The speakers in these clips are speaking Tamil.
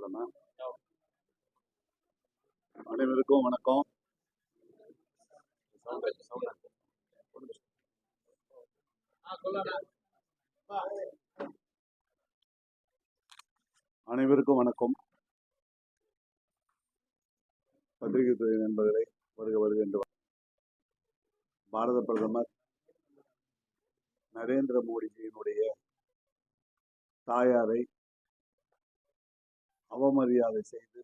பேசலாமா? அனைவருக்கும் வணக்கம். அனைவருக்கும் வணக்கம். பத்திரிகை துறை நண்பர்களை வருக வருக என்று பாரத பிரதமர் நரேந்திர மோடிஜியினுடைய தாயாரை அவமரியாதை செய்து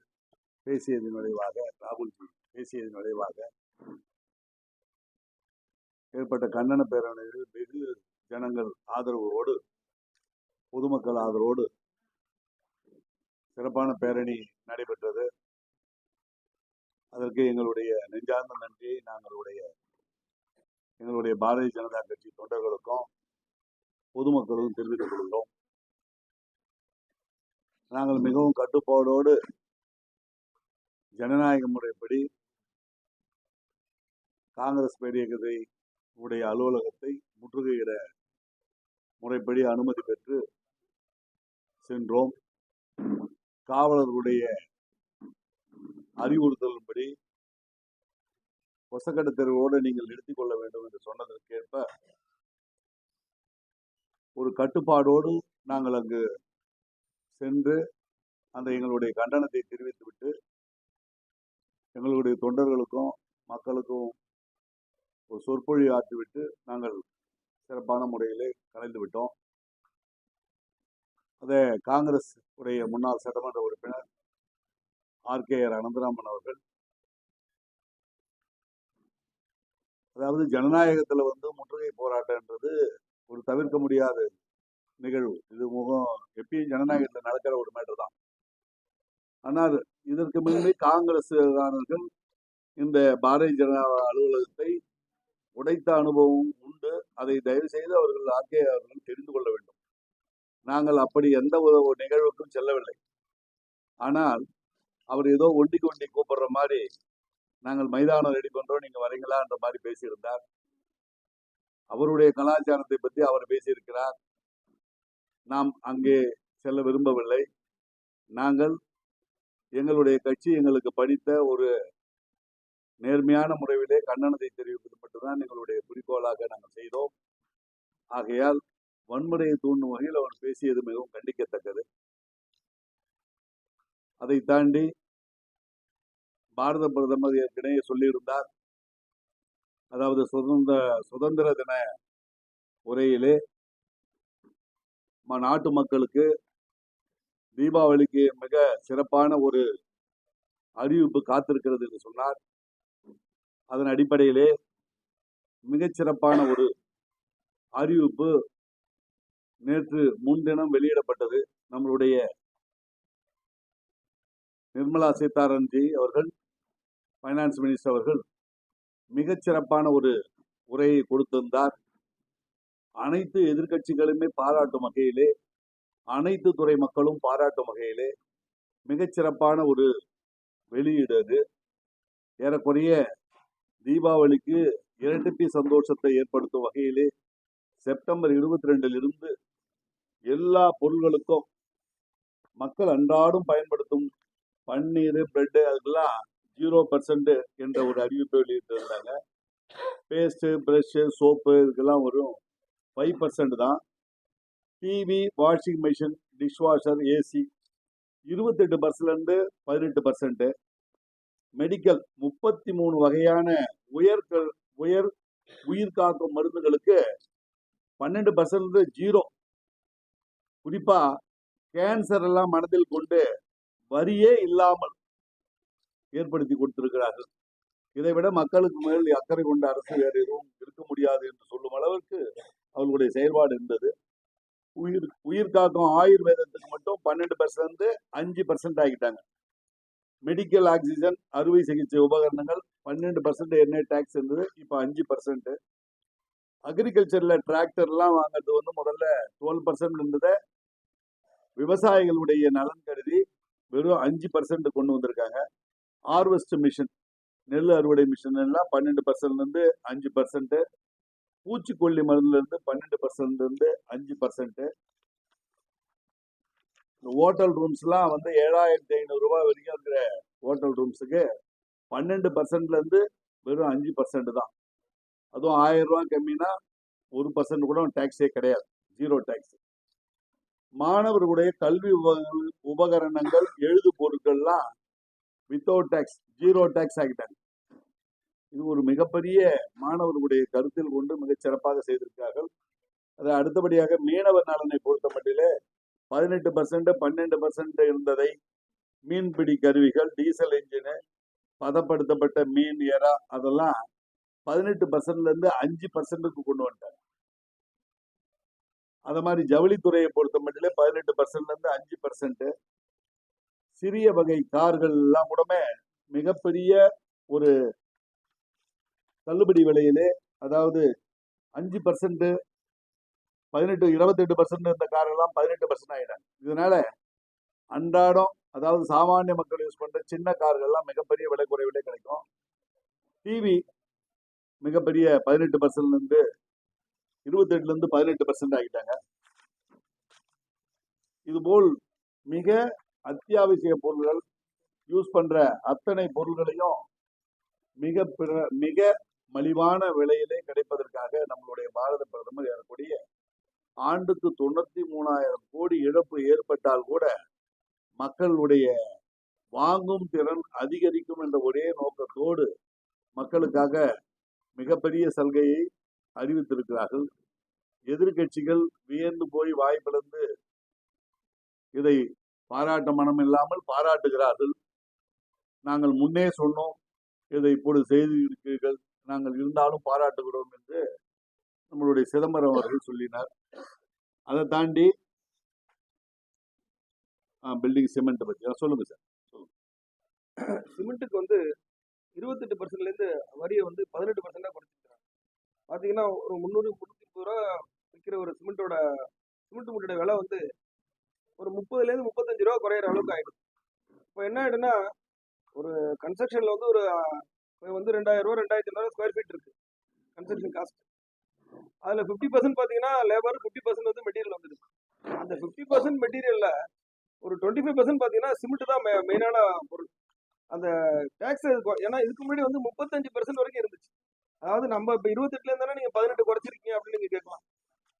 பேசியதன் விளைவாக, ராகுல்ஜி பேசியதன் விளைவாக ஏற்பட்ட கண்டன பேரணியில் வெகு ஜனங்கள் ஆதரவோடு, பொதுமக்கள் ஆதரவோடு சிறப்பான பேரணி நடைபெற்றது. அதற்கு எங்களுடைய நெஞ்சார்ந்த நன்றியை எங்களுடைய பாரதிய ஜனதா கட்சி தொண்டர்களுக்கும் பொதுமக்களுக்கும் தெரிவித்துக் கொள்கிறோம். நாங்கள் மிகவும் கட்டுப்பாடோடு ஜனநாயக முறைப்படி காங்கிரஸ் பேரியக்கத்தை உடைய அலுவலகத்தை முற்றுகையிட முறைப்படி அனுமதி பெற்று சென்றோம். காவலர்களுடைய அறிவுறுத்தலின்படி கொசக்கட்ட தெருவோடு நீங்கள் நிறுத்திக் கொள்ள வேண்டும் என்று சொன்னதற்கேற்ப ஒரு கட்டுப்பாடோடு நாங்கள் அங்கு சென்று அந்த எங்களுடைய கண்டனத்தை தெரிவித்துவிட்டு எங்களுடைய தொண்டர்களுக்கும் மக்களுக்கும் ஒரு சொற்பொழி ஆற்றிவிட்டு நாங்கள் சிறப்பான முறையிலே கலைந்து விட்டோம். அதை காங்கிரஸ் உடைய முன்னாள் சட்டமன்ற உறுப்பினர் RKR அனந்தராமன் அவர்கள், அதாவது ஜனநாயகத்துல முற்றுகை போராட்டம்ன்றது ஒரு தவிர்க்க முடியாத நிகழ்வு. இது எப்பயும் ஜனநாயகத்தில் நடக்கிற ஒரு மேட்டர் தான். ஆனால் இதற்கு முன்னே காங்கிரஸ்காரர்கள் இந்த பாரதிய ஜனதா அலுவலகத்தை உடைத்த அனுபவம் உண்டு. அதை தயவு செய்து அவர்கள் RKR அவர்கள் தெரிந்து கொள்ள வேண்டும். நாங்கள் அப்படி எந்த ஒரு நிகழ்வுக்கும் செல்லவில்லை. ஆனால் அவர் ஏதோ ஒண்டி கூப்பிடுற மாதிரி நாங்கள் மைதானம் ரெடி பண்றோம், நீங்க வரீங்களா என்ற மாதிரி பேசியிருந்தார். அவருடைய கலாச்சாரத்தை பற்றி அவர் பேசியிருக்கிறார். நாம் அங்கே செல்ல விரும்பவில்லை. நாங்கள் எங்களுடைய கட்சி எங்களுக்கு படித்த ஒரு நேர்மையான முறையிலே கண்டனத்தை தெரிவிப்பது மட்டும்தான் எங்களுடைய குறிக்கோளாக நாங்கள் செய்தோம். ஆகையால் வன்முறையை தூண்டும் வகையில் அவர் பேசியது மிகவும் கண்டிக்கத்தக்கது. அதை தாண்டி பாரத பிரதமர் ஏற்கனவே சொல்லியிருந்தார், அதாவது சுதந்திர தின உரையிலே நாட்டு மக்களுக்கு தீபாவளிக்கு மிக சிறப்பான ஒரு அறிவிப்பு காத்திருக்கிறது என்று சொன்னார். அதன் அடிப்படையிலே மிகச்சிறப்பான ஒரு அறிவிப்பு நேற்று முன்தினம் வெளியிடப்பட்டது. நம்மளுடைய நிர்மலா சீதாராமன்ஜி அவர்கள், பைனான்ஸ் மினிஸ்டர் அவர்கள் மிகச்சிறப்பான ஒரு உரையை கொடுத்திருந்தார். அனைத்து எதிர்கட்சிகளுமே பாராட்டும் வகையிலே, அனைத்து துறை மக்களும் பாராட்டும் வகையிலே மிகச்சிறப்பான ஒரு வெளியீடு அது. ஏறக்குறைய தீபாவளிக்கு இரட்டிப்பு சந்தோஷத்தை ஏற்படுத்தும் வகையிலே செப்டம்பர் 22 எல்லா பொருள்களுக்கும் மக்கள் அன்றாடும் பயன்படுத்தும் பன்னீர், பிரெட் அதுக்கெல்லாம் 0% என்ற ஒரு அறிவிப்பை வெளியிட்டிருந்தாங்க. பேஸ்ட், பிரஷ், சோப்பு இதுக்கெல்லாம் வரும் 5% தான். TV, washing machine, dishwasher, AC 28% 18%. Medical 33 வகையான உயிர் காக்கும் மருந்துகளுக்கு 12% 0. குறிப்பா கேன்சர் எல்லாம் மனதில் கொண்டு வரியே இல்லாமல் ஏற்படுத்தி கொடுத்திருக்கிறார்கள். இதைவிட மக்களுக்கு மேல் அக்கறை கொண்ட அரசு வேறு எதுவும் இருக்க முடியாது என்று சொல்லும் அளவிற்கு அவர்களுடைய செயல்பாடு இருந்தது. உயிர் காக்கும் ஆயுர்வேதத்துக்கு மட்டும் 12% 5% ஆகிட்டாங்க. மெடிக்கல் ஆக்சிஜன், அறுவை சிகிச்சை உபகரணங்கள் 12% என்ன டாக்ஸ் இருந்தது, இப்ப 5%. அக்ரிகல்ச்சர்ல டிராக்டர் எல்லாம் வாங்குறது முதல்ல 12% இருந்ததை விவசாயிகளுடைய நலன் கருதி வெறும் 5% கொண்டு வந்திருக்காங்க. ஹார்வெஸ்ட் மிஷின், நெல் அறுவடை மிஷின் எல்லாம் 12% 5%. பூச்சிக்கொல்லி மருந்துல இருந்து 12% 5%. இந்த ஹோட்டல் ரூம்ஸ்லாம் வந்து 7,500 ரூபாய் வரைக்கும் இருக்கிற ஹோட்டல் ரூம்ஸுக்கு 12% இருந்து வெறும் 5% தான். அதுவும் 1000 ரூபாய் கம்மினா 1% கூட டேக்ஸே கிடையாது, ஜீரோ டேக்ஸ். மாணவர்களுடைய கல்வி உபகரணங்கள், எழுது பொருட்கள்லாம் வித்தவுட் டேக்ஸ், ஜீரோ டேக்ஸ் ஆகிட்டாங்க. இது ஒரு மிகப்பெரிய மாணவர்களுடைய கருத்தில் கொண்டு மிகச் சிறப்பாக செய்திருக்கிறார்கள். அது அடுத்தபடியாக மீனவர் நலனை பொறுத்த மட்டிலே 18%, 12% இருந்ததை மீன்பிடி கருவிகள், டீசல் இன்ஜினு, பதப்படுத்தப்பட்ட மீன், எறா அதெல்லாம் 18%ல இருந்து 5%க்கு கொண்டு வந்துட்டாங்க. அது மாதிரி ஜவுளித்துறையை பொறுத்த மட்டிலே 18%ல இருந்து 5%. சிறிய வகை கார்கள் எல்லாம் கூட மிகப்பெரிய ஒரு தள்ளுபடி விலையிலே, அதாவது 5%, 18, 28% இருந்த காரெல்லாம் 18% ஆயிட்டாங்க. இதனால அன்றாடம், அதாவது சாமானிய மக்கள் யூஸ் பண்ற சின்ன கார்கள்லாம் மிகப்பெரிய விலை குறைவிலே கிடைக்கும். டிவி மிகப்பெரிய 18%ல இருந்து 28ல இருந்து 18% ஆகிட்டாங்க. இதுபோல் மிக அத்தியாவசிய பொருள்கள், யூஸ் பண்ற அத்தனை பொருள்களையும் மிக மலிவான விலையிலே கிடைப்பதற்காக நம்மளுடைய பாரத பிரதமர் ஏறக்கூடிய ஆண்டுக்கு 93,000 கோடி இழப்பு ஏற்பட்டால் கூட மக்களுடைய வாங்கும் திறன் அதிகரிக்கும் என்ற ஒரே நோக்கத்தோடு மக்களுக்காக மிகப்பெரிய சலுகையை அறிவித்திருக்கிறார்கள். எதிர்கட்சிகள் வியந்து போய் வாய் பிளந்து இதை பாராட்ட மனம் இல்லாமல் பாராட்டுகிறார்கள். நாங்கள் முன்னே சொன்னோம், இதை இப்பொழுது செய்திருக்கிறீர்கள், நாங்கள் இருந்தாலும் பாராட்டுகிறோம் என்று நம்மளுடைய சிதம்பரம் அவர்கள் சொல்லினார். அதை தாண்டி பில்டிங் சிமெண்ட் பத்தி சொல்லுங்க சார். சிமெண்ட்டுக்கு வந்து 28%ல இருந்து வரியை வந்து 18% குறைச்சிருக்காங்க. பாத்தீங்கன்னா ஒரு 300-350 ரூபா விற்கிற ஒரு சிமெண்ட் மூட்டையோட விலை வந்து ஒரு 30ல இருந்து 35 ரூபா குறையிற அளவுக்கு ஆயிடுது. இப்போ என்ன ஆயிடுன்னா, ஒரு கன்ஸ்ட்ரக்ஷன்ல வந்து ஒரு வந்து 2,000 ரூபா 2,500 ஸ்கொயர் ஃபீட் இருக்கு கன்ஸ்ட்ரக்ஷன் காஸ்ட். அதுல 50% பாத்தீங்கன்னா லேபர், 50% வந்து மெட்டீரியல் வந்துருக்கு. அந்த 50% மெட்டீரியல்ல ஒரு 25% பாத்தீங்கன்னா சிமெண்ட் தான் மெயினான பொருள். அந்த டேக்ஸ், ஏன்னா இதுக்கு முன்னாடி வந்து 35% வரைக்கும் இருந்துச்சு. அதாவது நம்ம இப்ப 28ல இருந்தா நீங்க 18 குறைச்சிருக்கீங்க அப்படின்னு நீங்க கேட்கலாம்.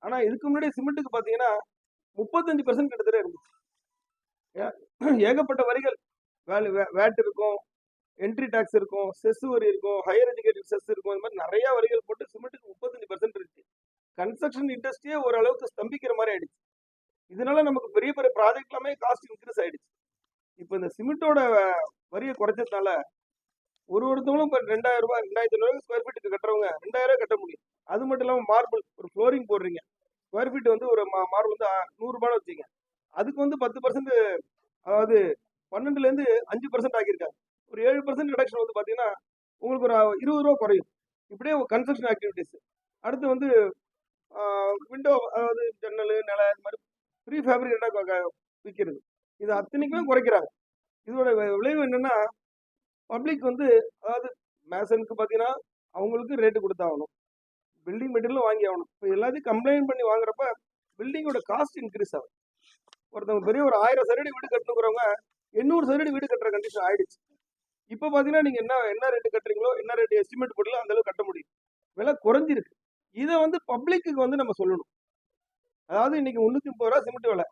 ஆனா இதுக்கு முன்னாடி சிமெண்ட்டுக்கு பாத்தீங்கன்னா 35% கிட்டத்தட்ட இருந்துச்சு. ஏகப்பட்ட வரிகள், வேட் இருக்கும், என்ட்ரி டாக்ஸ் இருக்கும், செஸ் வரி இருக்கும், ஹையர் எஜுகேஷன் செஸ் இருக்கும். இந்த மாதிரி நிறைய வரிகள் போட்டு சிமெண்ட்டுக்கு 35% இருக்கு. கன்ஸ்ட்ரக்ஷன் இண்டஸ்ட்ரியே ஓரளவுக்கு ஸ்தம்பிக்கிற மாதிரி ஆயிடுச்சு. இதனால நமக்கு பெரிய பெரிய ப்ராஜெக்ட் எல்லாமே காஸ்ட் இன்க்ரீஸ் ஆயிடுச்சு. இப்போ இந்த சிமெண்டோட வரியை குறைச்சதுனால ஒருத்தவங்களும் இப்போ 2,000 ரூபாய் 2,500 ஸ்கொயர் ஃபீட்டுக்கு கட்டுறவங்க 2,000 ரூபாய் கட்ட முடியும். அது மட்டும் இல்லாமல் மார்பிள் ஒரு ஃப்ளோரிங் போடுறீங்க, ஸ்கொயர் ஃபீட் வந்து ஒரு மார்பிள் வந்து 100 ரூபான்னு வச்சுங்க, அதுக்கு வந்து 10%, அதாவது 12ல இருந்து 5% ஆக்கியிருக்காங்க. ஒரு 7% ரிடக்ஷன் வந்து பார்த்தீங்கன்னா உங்களுக்கு ஒரு 20 ரூபா குறையும். இப்படியே கன்ஸ்ட்ரக்ஷன் ஆக்டிவிட்டிஸ். அடுத்து வந்து விண்டோ, அதாவது ஜன்னல், நிலை, இந்த மாதிரி ப்ரீ ஃபேப்ரிகேட்டாக விற்கிறது, இது அத்தனைக்குமே குறைக்கிறாங்க. இதோட விளைவு என்னன்னா, பப்ளிக் வந்து, அதாவது மேசனுக்கு பார்த்தீங்கன்னா அவங்களுக்கு ரேட்டு கொடுத்தாகணும், பில்டிங் மெட்டீரியலும் வாங்கி ஆகணும். இப்போ எல்லாத்தையும் கம்ப்ளைண்ட் பண்ணி வாங்குறப்ப பில்டிங்கோட காஸ்ட் இன்க்ரீஸ் ஆகும். ஒருத்தவங்க பெரிய ஒரு 1000 சதுரடி வீடு கட்டணுங்கிறவங்க 800 சதுரடி வீடு கட்டுற கண்டிஷன் ஆயிடுச்சு. இப்போ பார்த்தீங்கன்னா நீங்க என்ன ரேட்டு கட்டுறீங்களோ, என்ன ரேட்டு எஸ்டிமேட் போடலாம், அந்த அளவுக்கு கட்ட முடியும். விலை குறைஞ்சிருக்கு. இதை வந்து பப்ளிக்கு வந்து நம்ம சொல்லணும். அதாவது இன்னைக்கு 330 ரூபா சிமெண்ட் விலை,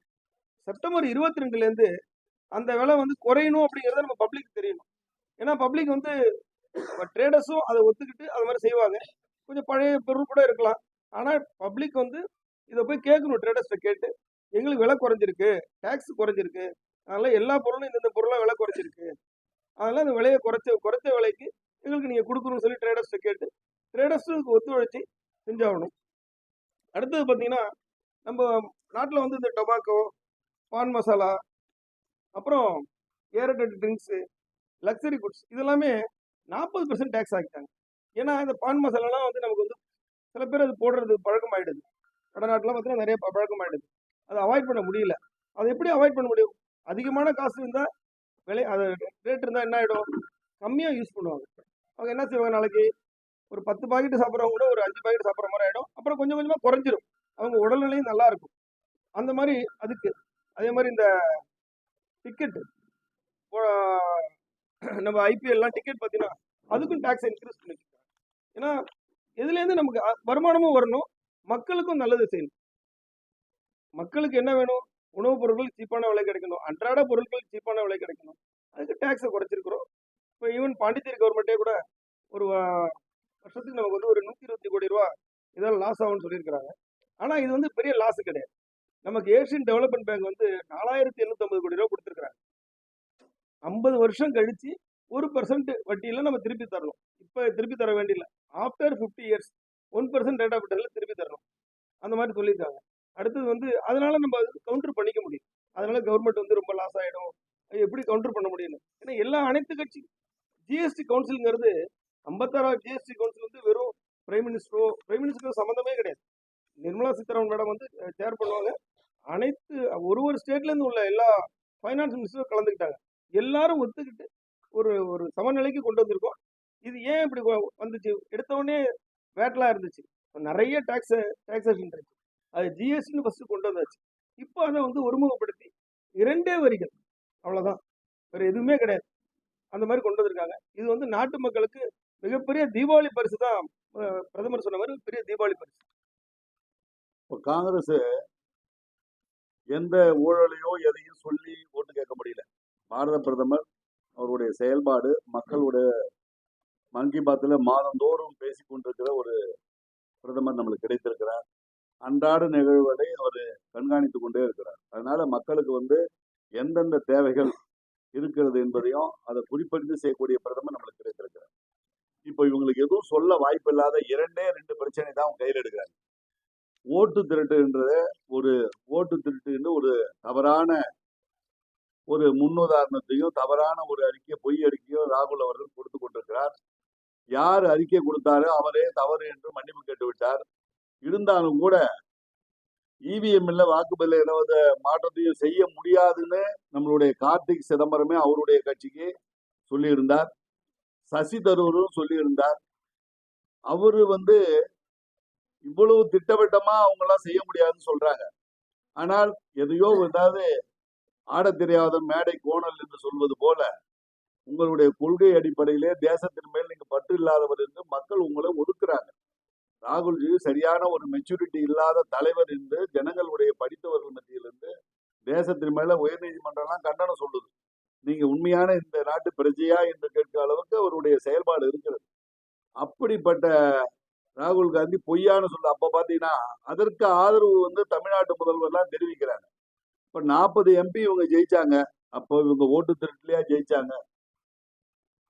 செப்டம்பர் 22ல இருந்து அந்த விலை வந்து குறையணும் அப்படிங்கிறத நம்ம பப்ளிக் தெரியணும். ஏன்னா பப்ளிக் வந்து ட்ரேடர்ஸும் அதை ஒத்துக்கிட்டு அது மாதிரி செய்வாங்க. கொஞ்சம் பழைய பொருள் கூட இருக்கலாம். ஆனால் பப்ளிக் வந்து இதை போய் கேட்கணும், ட்ரேடர்ஸ்ட்டை கேட்டு எங்களுக்கு விலை குறைஞ்சிருக்கு, டேக்ஸ் குறைஞ்சிருக்கு, அதனால எல்லா பொருளும் இந்த பொருளாக விலை குறைச்சிருக்கு, அதனால அந்த விலையை குறைச்ச விலைக்கு எங்களுக்கு நீங்கள் கொடுக்கணும்னு சொல்லி ட்ரேடர்ஸ்ட்டை கேட்டு ட்ரேடர்ஸுக்கு ஒத்துழைச்சி செஞ்சாகணும். அடுத்தது பார்த்தீங்கன்னா, நம்ம நாட்டில் வந்து இந்த டொபாக்கோ, பான் மசாலா, அப்புறம் ஏரட்டட் ட்ரிங்க்ஸு, லக்ஸரி குட்ஸ், இதெல்லாமே 40% டேக்ஸ் ஆக்கிட்டாங்க. ஏன்னா இந்த பான் மசாலாலாம் வந்து நமக்கு வந்து சில பேர் அது போடுறது பழக்கமாயிடுது. வடநாட்டில் பார்த்தீங்கன்னா நிறைய பழக்கமாயிடுது. அதை அவாய்ட் பண்ண முடியல. அதை எப்படி அவாய்ட் பண்ண முடியும்? அதிகமான காசு இருந்தால், அது ரேட் இருந்தால் என்ன ஆகிடும்? கம்மியாக யூஸ் பண்ணுவாங்க. அவங்க என்ன செய்வாங்க, நாளைக்கு ஒரு 10 பாக்கெட்டு சாப்பிட்றவங்க கூட ஒரு 5 பாக்கெட் சாப்பிட்ற மாதிரி ஆகிடும். அப்புறம் கொஞ்சம் கொஞ்சமாக குறைஞ்சிரும். அவங்க உடல்நிலையும் நல்லா இருக்கும். அந்த மாதிரி அதுக்கு அதே மாதிரி இந்த டிக்கெட் நம்ம ஐபிஎல்லாம் டிக்கெட் பார்த்தீங்கன்னா அதுக்கும் டேக்ஸ் இன்க்ரீஸ் பண்ணி வச்சிருக்காங்க. ஏன்னா இதுலேருந்து நமக்கு வருமானமும் வரணும், மக்களுக்கும் நல்லது செய்யணும். மக்களுக்கு என்ன வேணும்? உணவுப் பொருட்கள் சீப்பான விலை கிடைக்கணும், அன்றாட பொருட்கள் சீப்பான விலை கிடைக்கணும். அதுக்கு டேக்ஸை குறைச்சிருக்கிறோம். இப்போ ஈவன் பாண்டிச்சேரி கவர்மெண்ட்டே கூட ஒரு வருஷத்துக்கு நமக்கு வந்து ஒரு 120 கோடி ரூபா இதெல்லாம் லாஸ் ஆகும்னு சொல்லியிருக்கிறாங்க. ஆனால் இது வந்து பெரிய லாஸ் கிடையாது. நமக்கு ஏஷியன் டெவலப்மெண்ட் பேங்க் வந்து 4850 கோடி ரூபா கொடுத்துருக்காங்க. 50 வருஷம் கழிச்சு 1% வட்டியில நம்ம திருப்பி தரணும். இப்போ திருப்பி தர வேண்டியதில்லை. ஆஃப்டர் 50 இயர்ஸ் 1% ரேட் ஆஃப் ரிட்டர்ன்ல திருப்பி தரணும். அந்த மாதிரி சொல்லியிருக்காங்க. அடுத்தது வந்து அதனால நம்ம கவுண்டர் பண்ணிக்க முடியும். அதனால கவர்மெண்ட் வந்து ரொம்ப லாஸ் ஆகிடும், எப்படி கவுண்டர் பண்ண முடியும்னு. ஏன்னா அனைத்து கட்சி ஜிஎஸ்டி கவுன்சிலுங்கிறது 56 ஜிஎஸ்டி கவுன்சில் வந்து வெறும் பிரைம் மினிஸ்டரோ சம்மந்தமே கிடையாது. நிர்மலா சீதாராமன் மேடம் வந்து சேர் பண்ணுவாங்க. அனைத்து ஒரு ஸ்டேட்லேருந்து உள்ள எல்லா ஃபைனான்ஸ் மினிஸ்டரும் கலந்துக்கிட்டாங்க. எல்லாரும் ஒத்துக்கிட்டு ஒரு ஒரு சமநிலைக்கு கொண்டு வந்திருக்கோம். இது ஏன் இப்படி வந்துச்சு? எடுத்தவொடனே வேட்லாம் இருந்துச்சு, நிறைய டாக்ஸேஷன் இருந்துச்சு. அது ஜிஎஸ்டின்னு ஃபர்ஸ்ட் கொண்டு வந்தாச்சு. இப்போ அதை வந்து ஒருமுகப்படுத்தி 2 வரிகள், அவ்வளோதான், வேற எதுவுமே கிடையாது. அந்த மாதிரி கொண்டு வந்திருக்காங்க. இது வந்து நாட்டு மக்களுக்கு மிகப்பெரிய தீபாவளி பரிசு தான். பிரதமர் சொன்ன மாதிரி பெரிய தீபாவளி பரிசு. இப்போ காங்கிரஸ் எந்த ஊழலையோ எதையும் சொல்லி ஓட்டு கேட்க முடியல. பாரத பிரதமர் அவருடைய செயல்பாடு மக்களுடைய மன் கி பாத்தில் மாதந்தோறும் பேசி கொண்டிருக்கிற ஒரு பிரதமர் நம்மளுக்கு கிடைத்திருக்கிறார். அன்றாட நிகழ்வுகளை அவர் கண்காணித்து கொண்டே இருக்கிறார். அதனால மக்களுக்கு வந்து எந்தெந்த தேவைகள் இருக்கிறது என்பதையும் அதை குறிப்பிட்டு செய்யக்கூடிய பிரதமர் நம்மளுக்கு கிடைத்திருக்கிறார். இப்போ இவங்களுக்கு எதுவும் சொல்ல வாய்ப்பு இல்லாத 2 பிரச்சனை தான் அவங்க கையில் எடுக்கிறாங்க. ஓட்டு திருட்டுன்றத ஓட்டு திருட்டு ஒரு தவறான ஒரு முன்னுதாரணத்தையும் தவறான ஒரு அறிக்கை, பொய் அறிக்கையோ ராகுல் அவர்கள் கொடுத்து கொண்டிருக்கிறார். யார் அறிக்கை கொடுத்தாரோ அவரே தவறு என்று மன்னிப்பு கேட்டு விட்டார். இருந்தாலும் கூட இவிஎம்ல வாக்குப்பதிவு எந்த மாற்றத்தையும் செய்ய முடியாதுன்னு நம்மளுடைய கார்த்திக் சிதம்பரமே அவருடைய கட்சிக்கு சொல்லியிருந்தார். சசி தரூரும் சொல்லியிருந்தார். அவரு வந்து இவ்வளவு திட்டவட்டமா அவங்கெல்லாம் செய்ய முடியாதுன்னு சொல்றாங்க. ஆனால் எதையோ ஏதாவது ஆட தெரியாத மேடை கோணல் என்று சொல்வது போல உங்களுடைய கொள்கை அடிப்படையிலே தேசத்தின் மேல் நீங்க பற்று இல்லாதவர் என்று மக்கள் உங்களை ஒதுக்குறாங்க. ராகுல்ஜி சரியான ஒரு மெச்சூரிட்டி இல்லாத தலைவர் என்று ஜனங்களுடைய படித்தவர்கள் மத்தியிலிருந்து தேசத்தின் மேல உயர்நீதிமன்றம்லாம் கண்டனம் சொல்லுது. நீங்க உண்மையான இந்த நாட்டு பிரஜையா என்று கேட்கிற அளவுக்கு அவருடைய செயல்பாடு இருக்கிறது. அப்படிப்பட்ட ராகுல் காந்தி பொய்யான்னு சொல்ல அப்ப பாத்தீங்கன்னா அதற்கு ஆதரவு வந்து தமிழ்நாட்டு முதல்வர்லாம் தெரிவிக்கிறாங்க. இப்ப 40 எம்பி இவங்க ஜெயிச்சாங்க. அப்போ இவங்க ஓட்டு திருட்டுலயா ஜெயிச்சாங்க?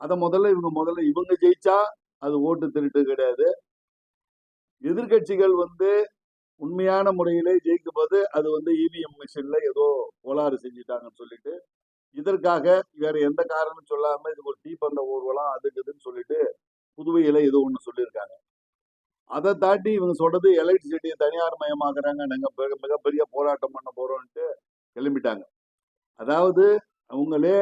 அதை இவங்க ஜெயிச்சா அது ஓட்டு திருட்டு கிடையாது. எதிர்கட்சிகள் வந்து உண்மையான முறையிலே ஜெயிக்கும் போது அது வந்து இவிஎம் மிஷின்ல ஏதோ கோளாறு செஞ்சுட்டாங்கன்னு சொல்லிட்டு இதற்காக வேற எந்த காரணம் சொல்லாம இது ஒரு தீப்பந்த ஊர்வலம் அதுக்குதுன்னு சொல்லிட்டு புதுவையில ஏதோ ஒண்ணு சொல்லியிருக்காங்க. அதை தாண்டி இவங்க சொல்றது எலக்ட்ரிசிட்டியை தனியார் மயமாக்குறாங்க, நாங்க மிகப்பெரிய போராட்டம் பண்ண போறோம்ட்டு கிளம்பிட்டாங்க. அதாவது அவங்களே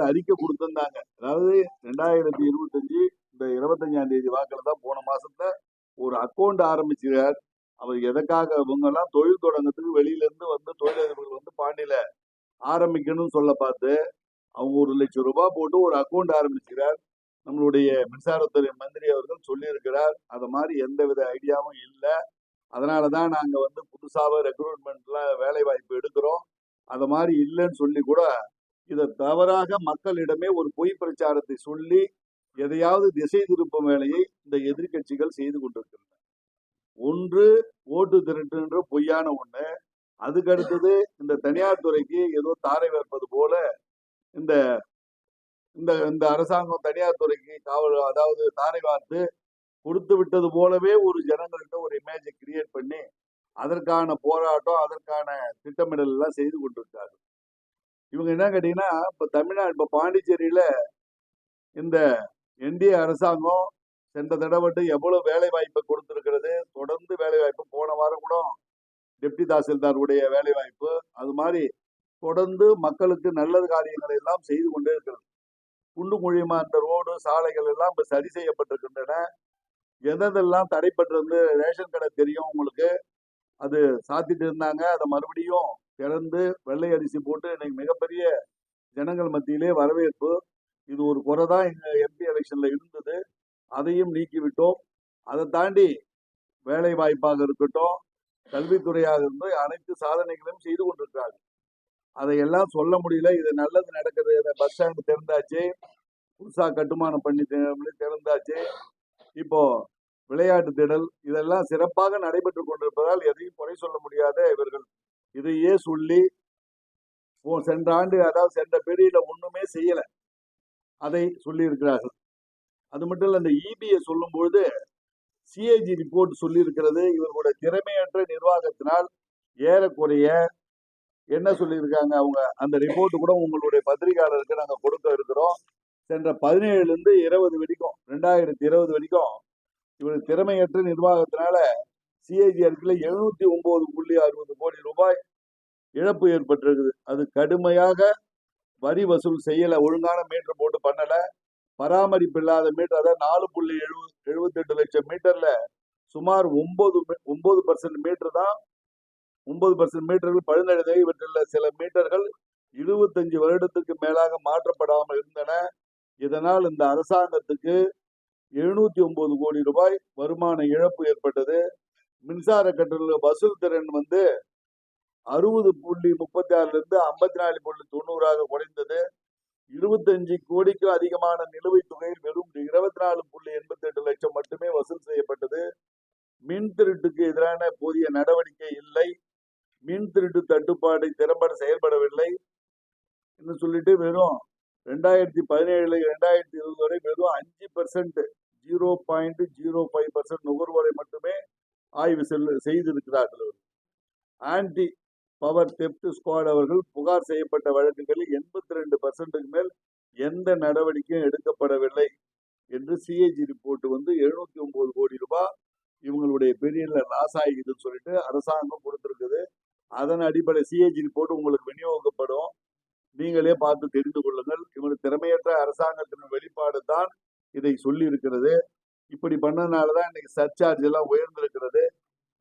அறிக்கை கொடுத்திருந்தாங்க. அதாவது 2025 இந்த 25ஆம் தேதி வாக்கில் தான் போன மாசத்துல ஒரு அக்கௌண்ட் ஆரம்பிச்சுறார். அவர் எதற்காக இவங்க எல்லாம் தொழில் தொடங்கத்துக்கு வெளியில இருந்து வந்து தொழிலதிபர்கள் வந்து பாண்டியில ஆரம்பிக்கணும்னு சொல்ல பார்த்து அவங்க 1 லட்சம் ரூபாய் போட்டு ஒரு அக்கௌண்ட் ஆரம்பிச்சுறார். நம்மளுடைய மின்சாரத்துறை மந்திரி அவர்கள் சொல்லியிருக்கிறார். அது மாதிரி எந்தவித ஐடியாவும் இல்லை. அதனாலதான் நாங்க வந்து புதுசாக ரெக்ரூட்மெண்ட்ல வேலை வாய்ப்பு எடுக்கிறோம். அது மாதிரி இல்லைன்னு சொல்லி கூட இதை தவறாக மக்களிடமே ஒரு பொய் பிரச்சாரத்தை சொல்லி எதையாவது திசை திருப்பும் வேலையை இந்த எதிர்கட்சிகள் செய்து கொண்டிருக்கின்றன. ஒன்று ஓட்டு திரட்டுன்ற பொய்யான ஒண்ணு, அதுக்கு அடுத்தது இந்த தனியார் துறைக்கு ஏதோ தாரை வைப்பது போல இந்த இந்த அரசாங்கம் தனியார் துறைக்கு தாரை வார்த்து கொடுத்து விட்டது போலவே ஒரு ஜனங்கள்கிட்ட ஒரு இமேஜை கிரியேட் பண்ணி அதற்கான போராட்டம் அதற்கான திட்டமிடல் எல்லாம் செய்து கொண்டிருக்காரு. இவங்க என்ன கேட்டீங்கன்னா இப்ப பாண்டிச்சேரியில இந்த என்டிஏ அரசாங்கம் சென்ற தடவை எவ்வளவு வேலை வாய்ப்பை கொடுத்திருக்கிறது. தொடர்ந்து வேலை வாய்ப்பு, போன வாரம் கூட டெப்டி தாசில்தாருடைய வேலை வாய்ப்பு, அது மாதிரி தொடர்ந்து மக்களுக்கு நல்ல காரியங்களை எல்லாம் செய்து கொண்டே இருக்கிறது. குண்டு குழியுமா அந்த ரோடு சாலைகள் எல்லாம் இப்ப சரி செய்யப்பட்டிருக்கின்றன. எதெல்லாம் தடைப்பட்டிருந்து ரேஷன் கடை தெரியும் உங்களுக்கு, அது சாத்திட்டு இருந்தாங்க. அதை மறுபடியும் திறந்து வெள்ளை அரிசி போட்டு இன்னைக்கு மிகப்பெரிய ஜனங்கள் மத்தியிலே வரவேற்பு. இது ஒரு குறை தான் எங்க எம்பி எலெக்ஷன்ல இருந்தது. அதையும் நீக்கிவிட்டோம். அதை தாண்டி வேலை வாய்ப்பாக இருக்கட்டும், கல்வித்துறையாக இருந்து அனைத்து சாதனைகளையும் செய்து கொண்டிருக்கிறார்கள். அதையெல்லாம் சொல்ல முடியல. இது நல்லது நடக்குது. பஸ் ஸ்டாண்ட் திறந்தாச்சு, புதுசா கட்டுமானம் பண்ணி திறந்தாச்சு. இப்போ விளையாட்டு திடல் இதெல்லாம் சிறப்பாக நடைபெற்று கொண்டிருப்பதால் எதையும் குறை சொல்ல முடியாத இவர்கள் இதையே சொல்லி சென்ற ஆண்டு, அதாவது சென்ற பீரியட்ல ஒண்ணுமே செய்யல, அதை சொல்லி இருக்கிறார்கள். அது மட்டும் இல்ல, இந்த இபியை சொல்லும் பொழுது சிஏஜி ரிப்போர்ட் சொல்லி இருக்கிறது, இவர்களுடைய திறமையற்ற நிர்வாகத்தினால் ஏறக்குறைய என்ன சொல்லியிருக்காங்க அவங்க, அந்த ரிப்போர்ட் கூட உங்களுடைய பத்திரிகையாளருக்கு நாங்க கொடுக்க இருக்கிறோம். சென்ற 17 இருந்து 20 வரைக்கும் 2020 வரைக்கும் இவர் திறமையற்ற நிர்வாகத்தினால சிஏஜி அறிக்கையில 709.60 கோடி ரூபாய் இழப்பு ஏற்பட்டிருக்குது. அது கடுமையாக வரி வசூல் செய்யல, ஒழுங்கான மீட்டர் போட்டு பண்ணல, பராமரிப்பு இல்லாத மீட்டர், அதாவது 4.78 லட்சம் மீட்டர்ல சுமார் 9% மீட்டர் தான், 9% மீட்டர்கள் பழுதடைந்தவை. இவற்றில் சில மீட்டர்கள் 25 வருடத்துக்கு மேலாக மாற்றப்படாமல் இருந்தன. இதனால் இந்த அரசாங்கத்துக்கு 709 கோடி ரூபாய் வருமான இழப்பு ஏற்பட்டது. மின்சார கட்டண வசூல் திறன் 60.36 இருந்து 54.90 குறைந்தது. 25 கோடிக்கும் அதிகமான நிலுவைத் தொகையில் வெறும் 24.88 லட்சம் மட்டுமே வசூல் செய்யப்பட்டது. மின் திருட்டுக்கு எதிரான போதிய நடவடிக்கை இல்லை. மின் திருட்டு தட்டுப்பாடை திறம்பட செயல்படவில்லை என்று சொல்லிட்டு வெறும் 2017 2020 வரை வெறும் 5%, 0.05% நுகர்வோரை மட்டுமே ஆய்வு செய்திருக்கிறார்கள். ஆன்டி பவர் தெப்ட் ஸ்குவாட் அவர்கள் புகார் செய்யப்பட்ட வழக்குகளில் 82%க்கு மேல் எந்த நடவடிக்கையும் எடுக்கப்படவில்லை என்று சிஏஜி ரிப்போர்ட் 709 கோடி ரூபாய் இவங்களுடைய பெரியல லாஸ் ஆகிக்குதுன்னு சொல்லிட்டு அரசாங்கம் கொடுத்திருக்குது. அதன் அடிப்படை சிஏஜி ரிப்போர்ட் உங்களுக்கு விநியோகிக்கப்படும், நீங்களே பார்த்து தெரிந்து கொள்ளுங்கள். இவங்களுக்கு திறமையற்ற அரசாங்கத்தின் வெளிப்பாடு தான் இதை சொல்லி இருக்கிறது. இப்படி பண்ணதுனாலதான் இன்னைக்கு சர்சார்ஜ் எல்லாம் உயர்ந்திருக்கிறது.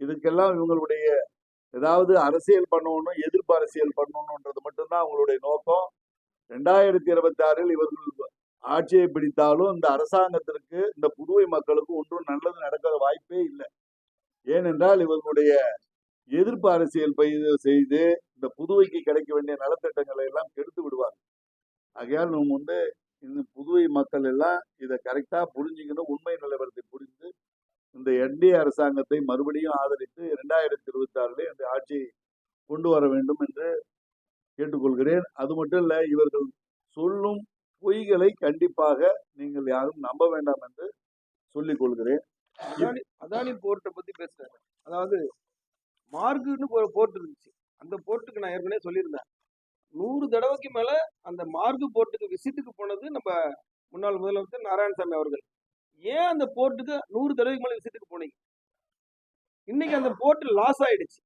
இதுக்கெல்லாம் இவங்களுடைய ஏதாவது அரசியல் பண்ணணும், எதிர்ப்பு அரசியல் பண்ணணும்ன்றது மட்டும்தான் அவங்களுடைய நோக்கம். 2026 இவர்கள் ஆட்சியை பிடித்தாலும் இந்த அரசாங்கத்திற்கு, இந்த புதுவை மக்களுக்கு ஒன்றும் நல்லது நடக்கிற வாய்ப்பே இல்லை. ஏனென்றால் இவர்களுடைய எதிர்ப்பு அரசியல் செய்து இந்த புதுவைக்கு கிடைக்க வேண்டிய நலத்திட்டங்களை எல்லாம் கெடுத்து விடுவார். ஆகையால் நம்ம இந்த புதுவை மக்கள் எல்லாம் இதை கரெக்டா புரிஞ்சுக்கணும். உண்மை நிலவரத்தை புரிந்து இந்த என்டிஏ அரசாங்கத்தை மறுபடியும் ஆதரித்து 2026 இந்த ஆட்சியை கொண்டு வர வேண்டும் என்று கேட்டுக்கொள்கிறேன். அது மட்டும் இல்ல, இவர்கள் சொல்லும் பொய்களை கண்டிப்பாக நீங்கள் யாரும் நம்ப வேண்டாம் என்று சொல்லிக் கொள்கிறேன். அதானி போர்ட்டை பத்தி பேசுறாங்க. அதாவது மார்க்குன்னு ஒரு போர்ட் இருந்துச்சு, அந்த போர்ட்டுக்கு நான் ஏற்கனவே சொல்லியிருந்தேன், 100 தடவைக்கு மேல அந்த மார்கு போர்ட்டுக்கு விசிட்டுக்கு போனது நம்ம முன்னாள் முதலமைச்சர் நாராயணசாமி அவர்கள். ஏன் அந்த போர்ட்டுக்கு 100 தடவைக்கு மேல விசிட்டுக்கு போனீங்க? இன்னைக்கு அந்த போர்ட் லாஸ் ஆயிடுச்சு.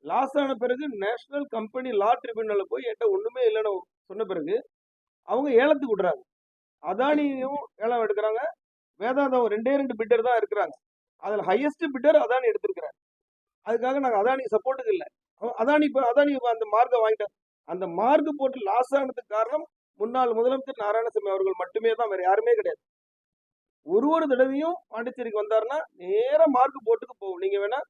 லாஸ் ஆன பிறகு நேஷனல் கம்பெனி லா ட்ரிபியூனல்ல போய் என்கிட்ட ஒண்ணுமே இல்லைன்னு சொன்ன பிறகு அவங்க ஏலத்துக்கு விடுறாங்க. அதானியும் ஏலம் எடுக்கிறாங்க, வேதாந்தம் 2 பிட்டர் தான் இருக்கிறாங்க. அதுல ஹையஸ்ட் பிட்டர் அதானி எடுத்திருக்கிறாங்க. அதுக்காக நாங்க அதானி சப்போர்ட்டுக்கு இல்லை. அதானி அந்த மார்க்கை வாங்கிட்டாங்க. அந்த மார்க் போட்டு லாஸ் ஆனதுக்கு காரணம் முன்னாள் முதலமைச்சர் நாராயணசாமி அவர்கள் மட்டுமே தான், வேற யாருமே கிடையாது. ஒரு தடவையும் பாண்டிச்சேரிக்கு வந்தாருன்னா நேரா மார்க் போட்டுக்கு போகும். நீங்க வேணா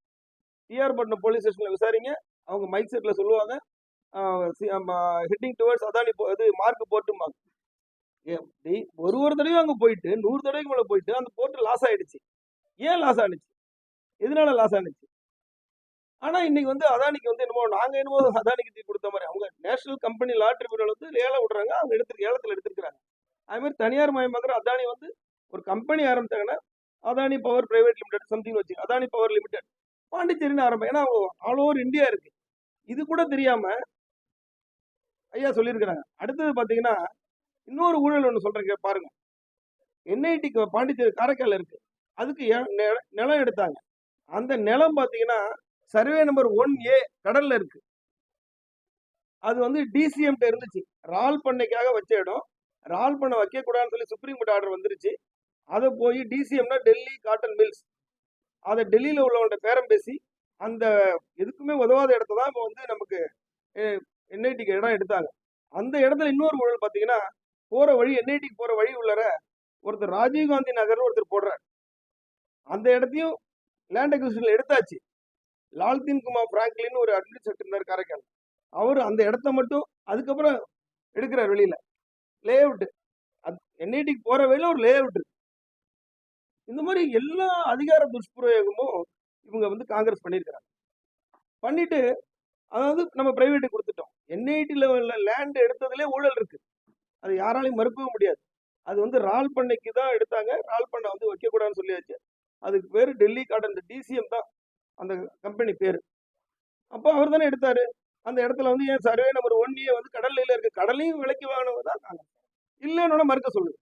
டிஆர் பட்டினம் போலீஸ் ஸ்டேஷன்ல விசாரிங்க, அவங்க மைக் செட்ல சொல்லுவாங்க, ஹெட்டிங் டுவர்ட்ஸ் அதானி இது மார்க் போட்டுமாங்க. ஒரு தடவையும் அங்க போயிட்டு 100 தடவைக்கு மேல போயிட்டு அந்த போர்ட் லாஸ் ஆயிடுச்சு. ஏன் லாஸ் ஆனிச்சு? எதனால லாஸ் ஆனிச்சு? ஆனா இன்னைக்கு அதானிக்கு என்னமோ நாங்க என்னமோ அதானிக்கு தீ கொடுத்த மாதிரி, அவங்க நேஷனல் கம்பெனி லா ட்ரிபியூனல் ஏலம் விடுறாங்க, அவங்க ஏலத்துல எடுத்திருக்காங்க. அது மாதிரி தனியார் மயமாக்குற அதானி ஒரு கம்பெனி ஆரம்பிச்சாங்கன்னா Adani power private limited something வச்சு அதானி பவர் லிமிடெட் பாண்டிச்சேரின்னு ஆரம்பம். ஏன்னா அவங்க ஆல் ஓவர் இந்தியா இருக்கு. இது கூட தெரியாம ஐயா சொல்லியிருக்கிறாங்க. அடுத்தது பாத்தீங்கன்னா இன்னொரு ஊழல் ஒண்ணு சொல்றேன் பாருங்க. என்ஐடிக்கு பாண்டிச்சேரி காரைக்கால் இருக்கு, அதுக்கு நிலம் எடுத்தாங்க. அந்த நிலம் பாத்தீங்கன்னா சர்வே நம்பர் 1A கடல்ல இருக்கு. அது டிசிஎம் இருந்துச்சு, ரால் பண்ணைக்காக வச்ச இடம். ரால் பண்ண வைக்க கூடாதுன்னு சொல்லி சுப்ரீம் கோர்ட் ஆர்டர் வந்துருச்சு. அதை போய் டிசிஎம்னா டெல்லி காட்டன் மில்ஸ், அதை டெல்லியில உள்ளவங்க பேரம் பேசி அந்த எதுக்குமே உதவாத இடத்த தான் இப்போ நமக்கு என்ஐடிக்கு இடம் எடுத்தாங்க. அந்த இடத்துல இன்னொரு ஊழல் பார்த்தீங்கன்னா, போற வழி என்ஐடிக்கு போற வழி உள்ளார ஒருத்தர் ராஜீவ்காந்தி நகர்னு ஒருத்தர் போடுறார். அந்த இடத்தையும் லேண்ட் அக்விசிஷன்ல எடுத்தாச்சு. லால்தீன் குமார் பிராங்க்லின் ஒரு அட்மினிஸ்ட்ரேட்டர் இருந்தார் காரைக்கால். அவர் அந்த இடத்த மட்டும் அதுக்கப்புறம் எடுக்கிறார் வெளியில. லே அவுட் என்ஐடிக்கு போற வழியில ஒரு லே அவுட். இந்த மாதிரி எல்லா அதிகார துஷ்பிரயோகமும் இவங்க வந்து காங்கிரஸ் பண்ணியிருக்கிறாங்க. பண்ணிட்டு அதாவது நம்ம பிரைவேட்டுக்கு கொடுத்துட்டோம். என்ஐடியில் உள்ள லேண்ட் எடுத்ததுலேயே ஊழல் இருக்கு. அது யாராலையும் மறுக்கவும் முடியாது. அது வந்து ரால் பண்ணைக்கு தான் எடுத்தாங்க. ரால் பண்ணை வந்து வைக்கக்கூடாதுன்னு சொல்லியாச்சு. அதுக்கு பேர் டெல்லி கார்டன் டிசிஎம் தான் அந்த கம்பெனி பேர். அப்போ அவர் தானே எடுத்தாரு. அந்த இடத்துல வந்து ஏன் சர்வே நம்பர் 1 வந்து கடல்ல இருக்கு. கடலையும் விலைக்கு வாங்கினவங்க தான் காங்கிரஸ். இல்லைன்னு மறுக்க சொல்லுது.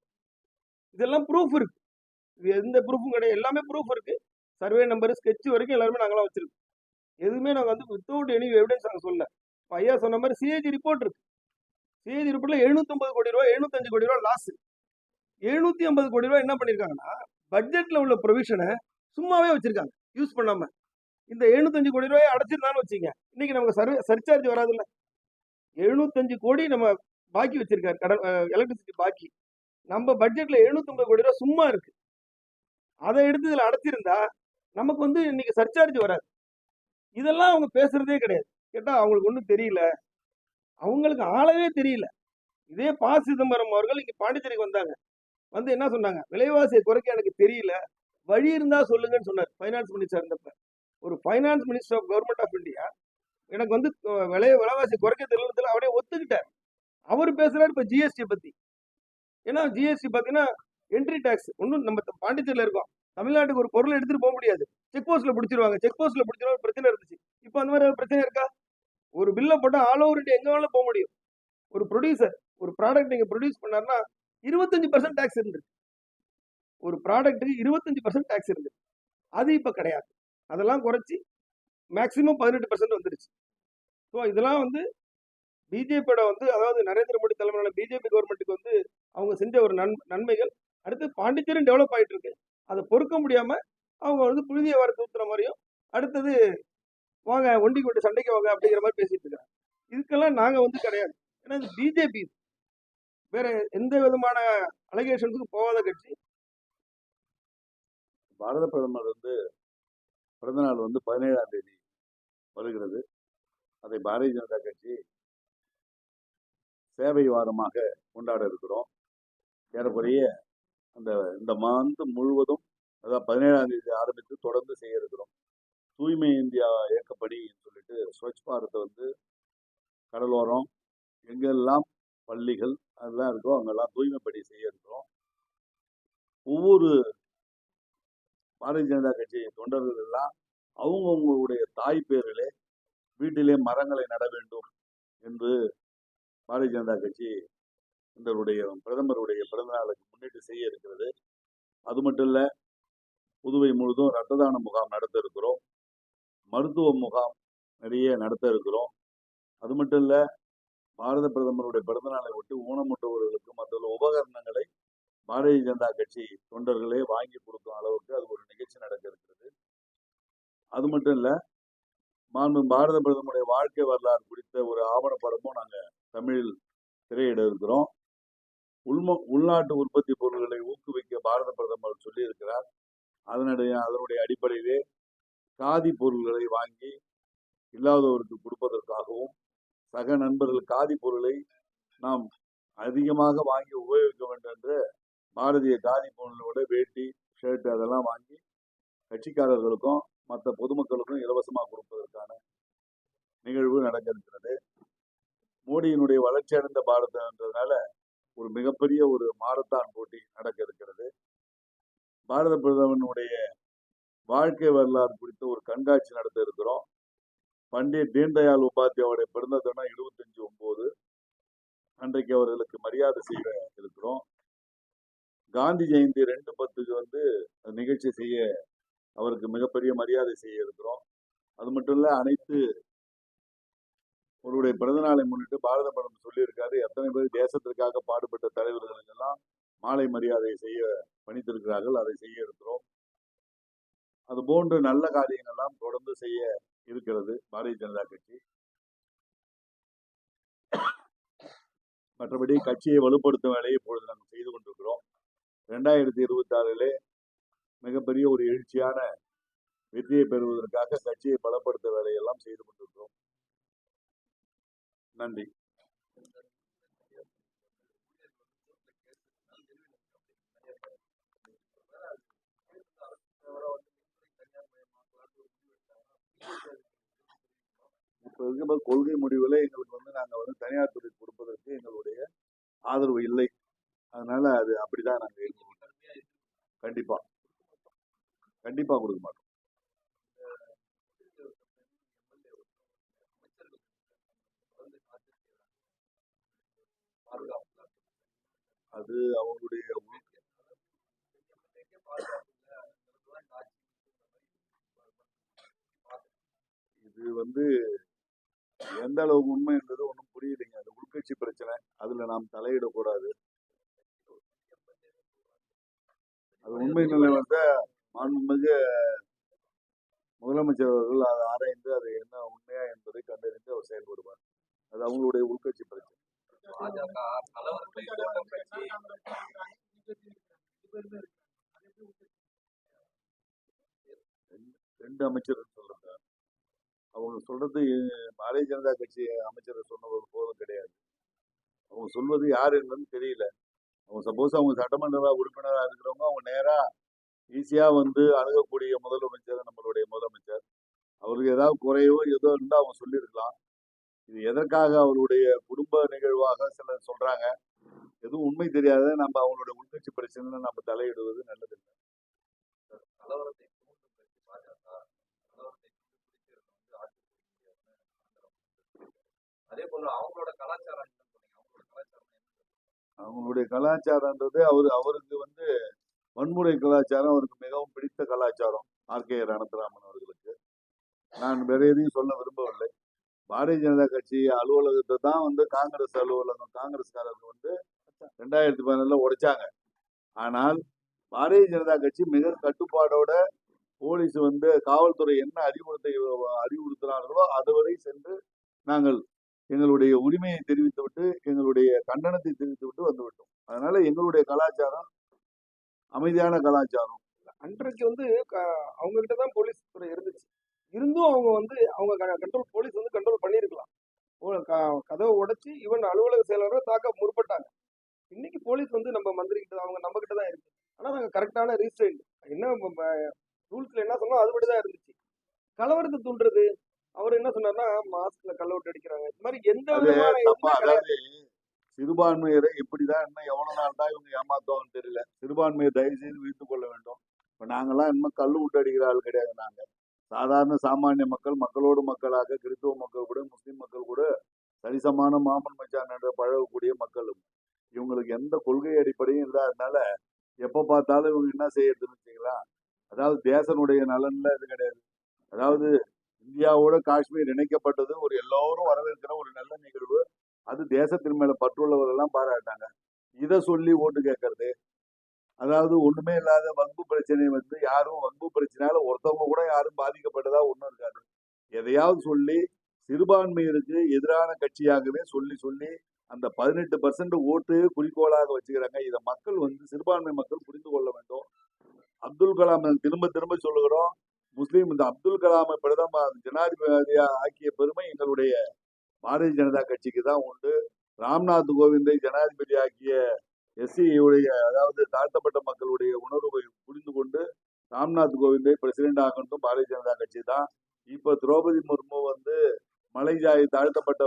இதெல்லாம் ப்ரூஃப் இருக்கு. இது எந்த ப்ரூஃபும் கிடையாது. எல்லாமே ப்ரூஃப் இருக்கு. சர்வே நம்பர் ஸ்கெட்ச் வரைக்கும் எல்லாருமே நாங்களாம் வச்சிருக்கோம். எதுவுமே நாங்கள் வந்து வித்தவுட் எனி எவிடன்ஸ் நாங்கள் சொல்ல. ஐயா சொன்ன மாதிரி சிஏஜி ரிப்போர்ட் இருக்கு. சிஏஜி ரிப்போர்ட்ல 750 கோடி ரூபாய் 75 கோடி ரூபாய் லாஸ். 750 கோடி ரூபாய் என்ன பண்ணிருக்காங்கன்னா பட்ஜெட்ல உள்ள ப்ரொவிஷனை சும்மாவே வச்சிருக்காங்க யூஸ் பண்ணாம. இந்த 705 கோடி ரூபாய் அடைச்சிருந்தான்னு வச்சுங்க, இன்னைக்கு நமக்கு சர்சார்ஜ் வராது இல்ல. 705 கோடி நம்ம பாக்கி வச்சிருக்காரு கடன் எலக்ட்ரிசிட்டி பாக்கி. நம்ம பட்ஜெட்ல 750 கோடி ரூபாய் சும்மா இருக்கு. அதை எடுத்து இதுல அடைச்சிருந்தா நமக்கு வந்து இன்னைக்கு சர்சார்ஜ் வராது. இதெல்லாம் அவங்க பேசுறதே கிடையாது. கேட்டா அவங்களுக்கு ஒன்றும் தெரியல, அவங்களுக்கு ஆளவே தெரியல. இதே ப. சிதம்பரம் அவர்கள் இங்க பாண்டிச்சேரிக்கு வந்தாங்க. வந்து என்ன சொன்னாங்க, விலைவாசியை குறைக்க எனக்கு தெரியல, வழி இருந்தா சொல்லுங்கன்னு சொன்னார். ஃபைனான்ஸ் மினிஸ்டர் இருந்தப்ப. ஒரு finance minister of government of India எனக்கு வந்து விலைவாசி குறைக்க தெரியல அவரே ஒத்துக்கிட்டார். அவர் பேசுறாரு இப்ப ஜிஎஸ்டி பத்தி. ஏன்னா ஜிஎஸ்டி பாத்தீங்கன்னா என்ட்ரி டாக்ஸ் ஒன்றும் நம்ம பாண்டிச்சேரியில இருக்கோம். தமிழ்நாட்டுக்கு ஒரு பொருள் எடுத்துட்டு போக முடியாது. செக் போஸ்ட்ல பிடிச்சிருவாங்க. செக் போஸ்ட்ல பிடிச்சிருவாங்க பிரச்சனை இருந்துச்சு. இப்போ அந்த மாதிரி பிரச்சனை இருக்கா? ஒரு பில்லை போட்டா ஆல் ஓவர் இந்தியா எங்க வேணாலும் போக முடியும். ஒரு ப்ரொடியூசர் ஒரு ப்ராடக்ட் நீங்க ப்ரொடியூஸ் பண்ணாருன்னா 25% டாக்ஸ் இருந்துருக்கு. ஒரு ப்ராடக்ட்டுக்கு 25% டாக்ஸ் இருந்துருக்கு. அது இப்ப கிடையாது. அதெல்லாம் குறைச்சி மேக்சிமம் 18% வந்துருச்சு. ஸோ இதெல்லாம் வந்து பிஜேபியோட வந்து அதாவது நரேந்திர மோடி தலைமையிலான பிஜேபி கவர்மெண்ட்டுக்கு வந்து அவங்க செஞ்ச ஒரு நன்மைகள். அடுத்து பாண்டிச்சேரியும் டெவலப் ஆயிட்டு இருக்கு. அதை பொறுக்க முடியாம அவங்க வந்து புழுதிய வர தூத்துற மாதிரியும் அடுத்தது வாங்க ஒண்டிக்கு விட்டு சண்டைக்கு வாங்க அப்படிங்கிற மாதிரி பேசிட்டு இருக்காங்க. இதுக்கெல்லாம் நாங்க வந்து கிடையாது. ஏன்னா இது பிஜேபி வேற எந்த விதமான அலிகேஷன்ஸுக்கு போகாத கட்சி. பாரத பிரதமர் வந்து பிறந்தநாள் வந்து 17ஆம் தேதி வருகிறது. அதை பாரதிய ஜனதா கட்சி சேவை வாரமாக கொண்டாட இருக்கிறோம். ஏறக்குறைய இந்த மாதம் முழுவதும் அதாவது 17ஆம் தேதி ஆரம்பித்து தொடர்ந்து செய்ய இருக்கிறோம். தூய்மை இந்தியா இயக்கப்படி சொல்லிட்டு ஸ்வச் பாரத்தை வந்து கடலோரம் எங்கெல்லாம் பள்ளிகள் அதெல்லாம் இருக்கோ அங்கெல்லாம் தூய்மைப்படி செய்ய இருக்கிறோம். ஒவ்வொரு பாரதிய ஜனதா கட்சி தொண்டர்கள் எல்லாம் அவங்கவுங்களுடைய தாய் பேரிலே வீட்டிலே மரங்களை நட வேண்டும் என்று பாரதிய ஜனதா கட்சி இந்த பிரதமருடைய பிறந்த நாளுக்கு முன்னிட்டு செய்ய இருக்கிறது. அது மட்டும் இல்ல, புதுவை முழுதும் ரத்த தான முகாம் நடத்த இருக்கிறோம். மருத்துவ முகாம் நிறைய நடத்த இருக்கிறோம். அது மட்டும் இல்ல, பாரத பிரதமருடைய பிறந்த நாளை ஒட்டி ஊனமுற்றவர்களுக்கு மற்ற உபகரணங்களை பாரதிய ஜனதா கட்சி தொண்டர்களே வாங்கி கொடுக்கும் அளவுக்கு அது ஒரு நிகழ்ச்சி நடக்க இருக்கிறது. அது மட்டும் இல்ல, பாரத பிரதமருடைய வாழ்க்கை வரலாறு குறித்த ஒரு ஆவணப்படமும் நாங்க தமிழில் திரையிட இருக்கிறோம். உள்நாட்டு உற்பத்தி பொருட்களை ஊக்குவிக்க பாரத பிரதமர் சொல்லி இருக்கிறார். அதனுடைய அடிப்படையிலே காதி பொருள்களை வாங்கி இல்லாதவருக்கு கொடுப்பதற்காகவும் சக நண்பர்கள் காதி பொருளை நாம் அதிகமாக வாங்கி உபயோகிக்க வேண்டும் என்று பாரதிய காதி பொருளோட வேட்டி ஷர்ட் அதெல்லாம் வாங்கி கட்சிக்காரர்களுக்கும் மற்ற பொதுமக்களுக்கும் இலவசமாக கொடுப்பதற்கான நிகழ்வு நடக்க இருக்கிறது. மோடியினுடைய வளர்ச்சி அடைந்த பாரதம்ன்றதுனால ஒரு மிகப்பெரிய ஒரு மாரத்தான் போட்டி நடக்க இருக்கிறது. பாரத பிரதமனுடைய வாழ்க்கை வரலாறு குறித்த ஒரு கண்காட்சி நடத்த இருக்கிறோம். பண்டிட் தீன்தயாள் உபாத்யாவுடைய பிறந்த தினம் 25/9 அன்றைக்கு அவர்களுக்கு மரியாதை செய்ய இருக்கிறோம். காந்தி ஜெயந்தி 2/10 வந்து நிகழ்ச்சி செய்ய அவருக்கு மிகப்பெரிய மரியாதை செய்ய இருக்கிறோம். அது மட்டும் இல்ல, அனைத்து அவருடைய பிறந்த நாளை முன்னிட்டு பாரத பிரதமர் சொல்லியிருக்காரு, எத்தனை பேர் தேசத்திற்காக பாடுபட்ட தலைவர்களுக்கெல்லாம் மாலை மரியாதை செய்ய பணித்திருக்கிறார்கள், அதை செய்ய இருக்கிறோம். அது போன்ற நல்ல காரியங்கள்லாம் தொடர்ந்து செய்ய இருக்கிறது பாரதிய ஜனதா கட்சி. மற்றபடி கட்சியை வலுப்படுத்தும் வேலையை இப்பொழுது நாங்கள் செய்து கொண்டிருக்கிறோம். 2026 மிகப்பெரிய ஒரு எழுச்சியான வெற்றியை பெறுவதற்காக கட்சியை பலப்படுத்த வேலையெல்லாம் செய்து கொண்டிருக்கிறோம். நன்றி. இப்ப இருக்கிற கொள்கை முடிவுல எங்களுக்கு நாங்க தனியார் துறை கொடுப்பதற்கு எங்களுடைய ஆதரவு இல்லை. அதனால அது அப்படிதான் நாங்க இருக்கோம். கண்டிப்பா கண்டிப்பா கொடுக்க மாட்டோம். அது அவங்களுடைய இது எந்த அளவுக்கு உண்மை என்பது ஒன்றும் புரியலைங்க. அது உள்கட்சி பிரச்சனை, அதுல நாம் தலையிடக்கூடாது. அது உண்மை நிலை மாண்புமிகு முதலமைச்சர் அவர்கள் அதை ஆராய்ந்து அது என்ன உண்மையா என்பதை கண்டறிந்து அவர் செயல்படுவார். அது அவங்களுடைய உள்கட்சி பிரச்சனை. ரெண்டு அமைச்சர் சொல்றாங்க. அவங்க சொல்றது பாரதிய ஜனதா கட்சி அமைச்சர் சொன்னது போதும் கிடையாது. அவங்க சொல்வது யார் என்னன்னு தெரியல. அவங்க சப்போஸ் அவங்க சட்டமன்ற உறுப்பினராக இருக்கிறவங்க அவங்க நேரா ஈஸியா அணுகக்கூடிய முதலமைச்சர் நம்மளுடைய முதலமைச்சர். அவருக்கு ஏதாவது குறையோ ஏதோ இருந்தா அவங்க சொல்லியிருக்கலாம். இது எதற்காக அவருடைய குடும்ப நிகழ்வாக சிலர் சொல்றாங்க. எதுவும் உண்மை தெரியாத நம்ம அவங்களுடைய உள்கட்சி பிரச்சனை நம்ம தலையிடுவது நல்லதில்லை. அதே போல அவங்களுடைய கலாச்சாரம்ன்றது அவருக்கு வன்முறை கலாச்சாரம் அவருக்கு மிகவும் பிடித்த கலாச்சாரம். ஆர்கே அனந்தராமன் அவர்களுக்கு நான் வேற எதையும் சொல்ல விரும்பவில்லை. பாரதிய ஜனதா கட்சி அலுவலகத்தை தான் காங்கிரஸ் அலுவலகம் காங்கிரஸ்காரர்கள் 2014 உடைச்சாங்க. ஆனால் பாரதிய ஜனதா கட்சி மிக கட்டுப்பாடோட போலீஸ் காவல்துறை என்ன அறிவுறுத்தினார்களோ அதுவரை சென்று நாங்கள் எங்களுடைய உரிமையை தெரிவித்துவிட்டு எங்களுடைய கண்டனத்தை தெரிவித்துவிட்டு வந்துவிட்டோம். அதனால எங்களுடைய கலாச்சாரம் அமைதியான கலாச்சாரம். அன்றைக்கு அவங்க கிட்டதான் போலீஸ் துறை இருந்துச்சு. இருந்தும் அவங்க அவங்க கண்ட்ரோல் போலீஸ் கண்ட்ரோல் பண்ணிருக்கலாம். கதவை உடைச்சு ஈவன் அலுவலக செயலரை தாக்க முற்பட்டாங்க. இன்னைக்கு போலீஸ் நம்ம மந்திரி கிட்ட அவங்க நம்ம கிட்ட தான் இருக்கு. ஆனா நாங்க கரெக்டான ரீஸ்ட்ரெயின் என்ன ரூல்ஸ்ல என்ன சொன்னோம் அதுபடிதான் இருந்துச்சு. கலவரத்தை தூண்டுறது அவர் என்ன சொன்னார்னா மாஸ்க்ல கள்ள விட்டு அடிக்கிறாங்க. இந்த மாதிரி எந்த விதமான சிறுபான்மையரை எப்படிதான் இன்னும் எவ்வளவு நாள் தான் இவங்க ஏமாத்துவாங்கன்னு தெரியல. சிறுபான்மையை தயவு செய்து வைத்துக் கொள்ள வேண்டும். இப்ப நாங்கெல்லாம் இன்னும் கல்லு விட்டு அடிக்கிற ஆள் கிடையாது. நாங்க சாதாரண சாமானிய மக்களோடு மக்களாக கிறிஸ்துவ மக்கள் கூட முஸ்லிம் மக்கள் கூட சரிசமான மாமன் மச்சான் என்ற பழகக்கூடிய மக்களும் இவங்களுக்கு எந்த கொள்கை அடிப்படையும் இல்லாததுனால எப்ப பார்த்தாலும் இவங்க என்ன செய்யறதுன்னு வச்சுங்களா. அதாவது தேசனுடைய நலன்ல இது கிடையாது. அதாவது இந்தியாவோட காஷ்மீர் இணைக்கப்பட்டது ஒரு எல்லோரும் வரவேற்கிற ஒரு நல்ல நிகழ்வு. அது தேசத்தின் மேல பற்றுள்ளவர்கள் எல்லாம் பாராட்டாங்க. இதை சொல்லி ஓட்டு கேட்கறது, அதாவது ஒண்ணுமே இல்லாத வன்பு பிரச்சனை யாரும் வன்பு பிரச்சனையால ஒருத்தவங்க கூட யாரும் பாதிக்கப்பட்டதா ஒண்ணும் இருக்காது. எதையாவது சொல்லி சிறுபான்மையிற்கு எதிரான கட்சியாகவே சொல்லி அந்த 18% ஓட்டு குறிக்கோளாக வச்சுக்கிறாங்க. இதை மக்கள் சிறுபான்மை மக்கள் புரிந்து கொள்ள வேண்டும். அப்துல் கலாம் திரும்ப திரும்ப சொல்லுகிறோம், முஸ்லீம் இந்த அப்துல் கலாமை பிரதம ஜனாதிபதியா ஆக்கிய பெருமை எங்களுடைய பாரதிய ஜனதா கட்சிக்கு தான் உண்டு. ராம்நாத் கோவிந்தை ஜனாதிபதி ஆக்கிய எஸ்சியுடைய அதாவது தாழ்த்தப்பட்ட மக்களுடைய உணர்வை புரிந்து கொண்டு ராம்நாத் கோவிந்தை பிரசிடென்ட் ஆகணும் பாரதிய ஜனதா கட்சி தான். இப்ப திரௌபதி முர்மு மலைஜாய் தாழ்த்தப்பட்ட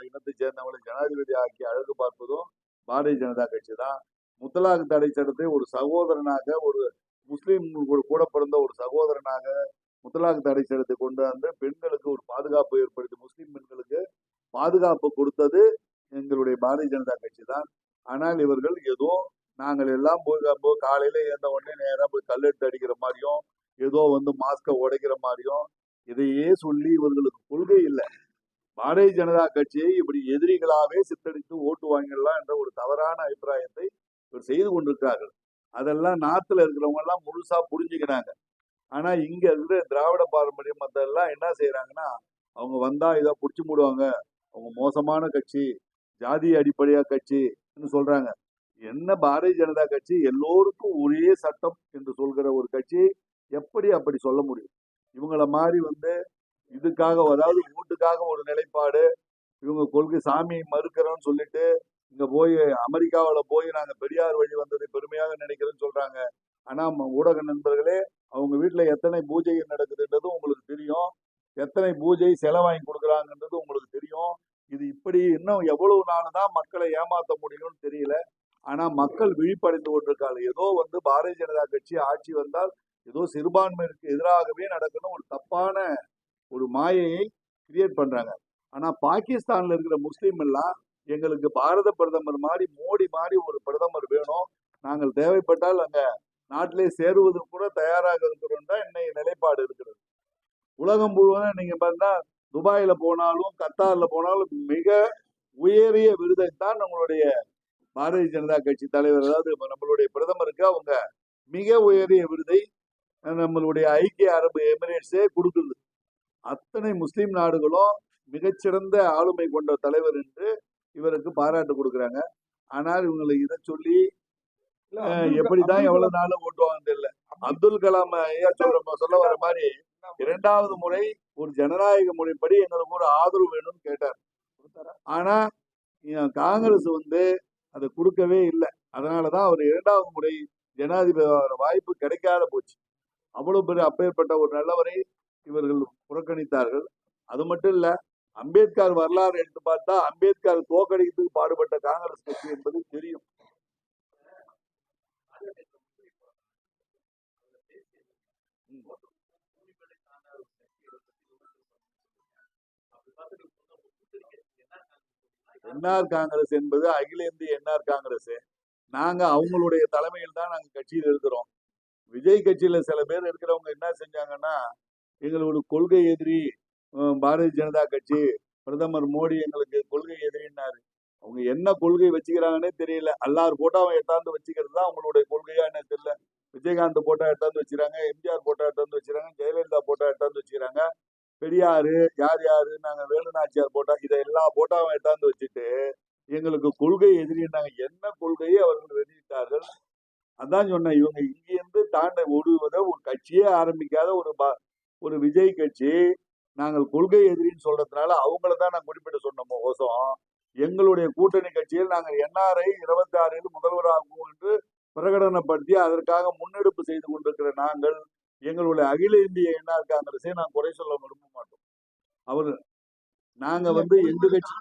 இனத்தை சேர்ந்தவங்களை ஜனாதிபதி ஆக்கி அழகு பார்ப்பதும் பாரதிய ஜனதா கட்சி தான். முத்தலாக் தடை சட்டத்தை ஒரு சகோதரனாக, ஒரு முஸ்லீம் கூட பிறந்த ஒரு சகோதரனாக முத்தலாக் தடை சட்டத்தை கொண்டு பெண்களுக்கு ஒரு பாதுகாப்பு ஏற்படுத்தி முஸ்லீம் பெண்களுக்கு பாதுகாப்பு கொடுத்தது எங்களுடைய பாரதிய ஜனதா கட்சி தான். ஆனால் இவர்கள் ஏதோ நாங்கள் எல்லாம் போய் காலையில ஏந்த உடனே நேரம் போய் கல்லெடுத்து அடிக்கிற மாதிரியும் ஏதோ மாஸ்கை உடைக்கிற மாதிரியும் இதையே சொல்லி இவர்களுக்கு கொள்கை இல்லை. பாரதிய ஜனதா கட்சியை இப்படி எதிரிகளாவே சித்தரித்து ஓட்டு வாங்கிடலாம் என்ற ஒரு தவறான அபிப்பிராயத்தை இவர் செய்து கொண்டிருக்கிறார்கள். அதெல்லாம் நார்த்ல இருக்கிறவங்க எல்லாம் முழுசா புரிஞ்சுக்கிறாங்க. ஆனா இங்க இருக்கிற திராவிட பாரம்பரியம் மத்தெல்லாம் என்ன செய்யறாங்கன்னா அவங்க வந்தா இதை புடிச்சு மூடுவாங்க, அவங்க மோசமான கட்சி, ஜாதி அடிப்படையா கட்சின்னு சொல்றாங்க. என்ன பாரதிய ஜனதா கட்சி எல்லோருக்கும் ஒரே சட்டம் என்று சொல்கிற ஒரு கட்சி எப்படி அப்படி சொல்ல முடியும்? இவங்கள மாதிரி வந்து இதுக்காக, அதாவது ஓட்டுக்காக ஒரு நிலைப்பாடு, இவங்க கொள்கை சாமியை மறுக்கிறோம்னு சொல்லிட்டு இங்க போய் அமெரிக்காவுல போய் நாங்க பெரியார் வழி வந்ததை பெருமையாக நினைக்கிறோம்னு சொல்றாங்க. ஆனா ஊடக நண்பர்களே, அவங்க வீட்டுல எத்தனை பூஜை நடக்குதுன்றது உங்களுக்கு தெரியும். எத்தனை பூஜை செலை வாங்கி கொடுக்குறாங்கன்றது உங்களுக்கு தெரியும். இது இப்படி இன்னும் எவ்வளவு நாள் தான் மக்களை ஏமாத்த முடியும்னு தெரியல. ஆனா மக்கள் விழிப்படைந்து கொண்டிருக்காங்க. ஏதோ வந்து பாரதிய ஜனதா கட்சி ஆட்சி வந்தால் ஏதோ சிறுபான்மையினருக்கு எதிராகவே நடக்கணும் ஒரு தப்பான ஒரு மாயையை கிரியேட் பண்றாங்க. ஆனா பாகிஸ்தான்ல இருக்கிற முஸ்லீம் எல்லாம் எங்களுக்கு பாரத பிரதமர் மாதிரி மோடி மாதிரி ஒரு பிரதமர் வேணும், நாங்கள் தேவைப்பட்டால் அங்க நாட்டிலே சேருவதற்கு கூட தயாராக இருக்கிறோம் தான் இன்னைக்கு நிலைப்பாடு இருக்கிறது. உலகம் முழுவதும் நீங்க பார்த்தா துபாயில போனாலும் கத்தார்ல போனாலும் மிக உயரிய விருதை தான் நம்மளுடைய பாரதிய ஜனதா கட்சி தலைவர், அதாவது நம்மளுடைய பிரதமருக்கு அவங்க மிக உயரிய விருதை நம்மளுடைய ஐக்கிய அரபு எமிரேட்ஸே கொடுக்குது. அத்தனை முஸ்லீம் நாடுகளும் மிகச்சிறந்த ஆளுமை கொண்ட தலைவர் என்று இவருக்கு பாராட்டு கொடுக்குறாங்க. ஆனால் இவங்களுக்கு இதை சொல்லி எப்படிதான் எவ்வளவு நாளும் ஓட்டுவாங்கன்னு தெரியல. அப்துல் கலாம் ஐயா சொல்ல வர மாதிரி 2வது முறை ஒரு ஜனநாயக முறைப்படி எங்களுக்கு ஒரு ஆதரவு வேணும்னு கேட்டார். ஆனா காங்கிரஸ் வந்து அதை கொடுக்கவே இல்லை. அதனாலதான் அவர் 2வது முறை ஜனாதிபதி வாய்ப்பு கிடைக்காத போச்சு. அவ்வளவு பெரிய அப்பேற்பட்ட ஒரு நல்லவரை இவர்கள் புறக்கணித்தார்கள். அது மட்டும் இல்ல, அம்பேத்கர் வரலாறு எடுத்து பார்த்தா அம்பேத்கர் தோக்கடிக்கிறதுக்கு பாடுபட்ட காங்கிரஸ் கட்சி என்பது தெரியும். என்ஆர் காங்கிரஸ் என்பது அகில இந்திய என்ஆர் காங்கிரஸ். நாங்க அவங்களுடைய தலைமையில் தான் நாங்க கட்சியில் இருக்கிறோம். விஜய் கட்சியில சில பேர் இருக்கிறவங்க என்ன செஞ்சாங்கன்னா, எங்களோட கொள்கை எதிரி பாரதிய ஜனதா கட்சி, பிரதமர் மோடி எங்களுக்கு கொள்கை எதிரின்னாரு. அவங்க என்ன கொள்கை வச்சுக்கிறாங்கன்னே தெரியல. எல்லார் போட்டாவும் எட்டாந்து வச்சுக்கிறது தான் அவங்களுடைய கொள்கையா என்ன தெரியல. விஜயகாந்த் போட்டா எட்டாந்து வச்சுக்கிறாங்க, எம்ஜிஆர் போட்டா எட்டாந்து வச்சுக்கிறாங்க, ஜெயலலிதா போட்டா எட்டாந்து வச்சுக்கிறாங்க, பெரியாரு யார் யாரு நாங்க வேலுநாச்சியார் போட்டா இதை எல்லா போட்டாவும் எட்டாந்து வச்சுட்டு எங்களுக்கு கொள்கை எதிரின்னாங்க. என்ன கொள்கையை அவர்கள் வெளியிட்டார்கள்? அதான் சொன்னேன், இவங்க இங்கிருந்து தாண்ட ஒரு கட்சியே ஆரம்பிக்காத ஒரு விஜய் கட்சி நாங்கள் கொள்கை எதிரின்னு சொல்றதுனால அவங்கள தான் நான் குறிப்பிட்டு சொன்னோம் கோசம். எங்களுடைய கூட்டணி கட்சியில் நாங்கள் என்ஆரை 26 முதல்வராகுவோம் என்று பிரகடனப்படுத்தி அதற்காக முன்னெடுப்பு செய்து கொண்டிருக்கிற நாங்கள் எங்களுடைய அகில இந்திய என்ஆர் காங்கிரஸை நான் குறை சொல்ல விரும்ப மாட்டோம். அவரு நாங்க வந்து எங்க கட்சி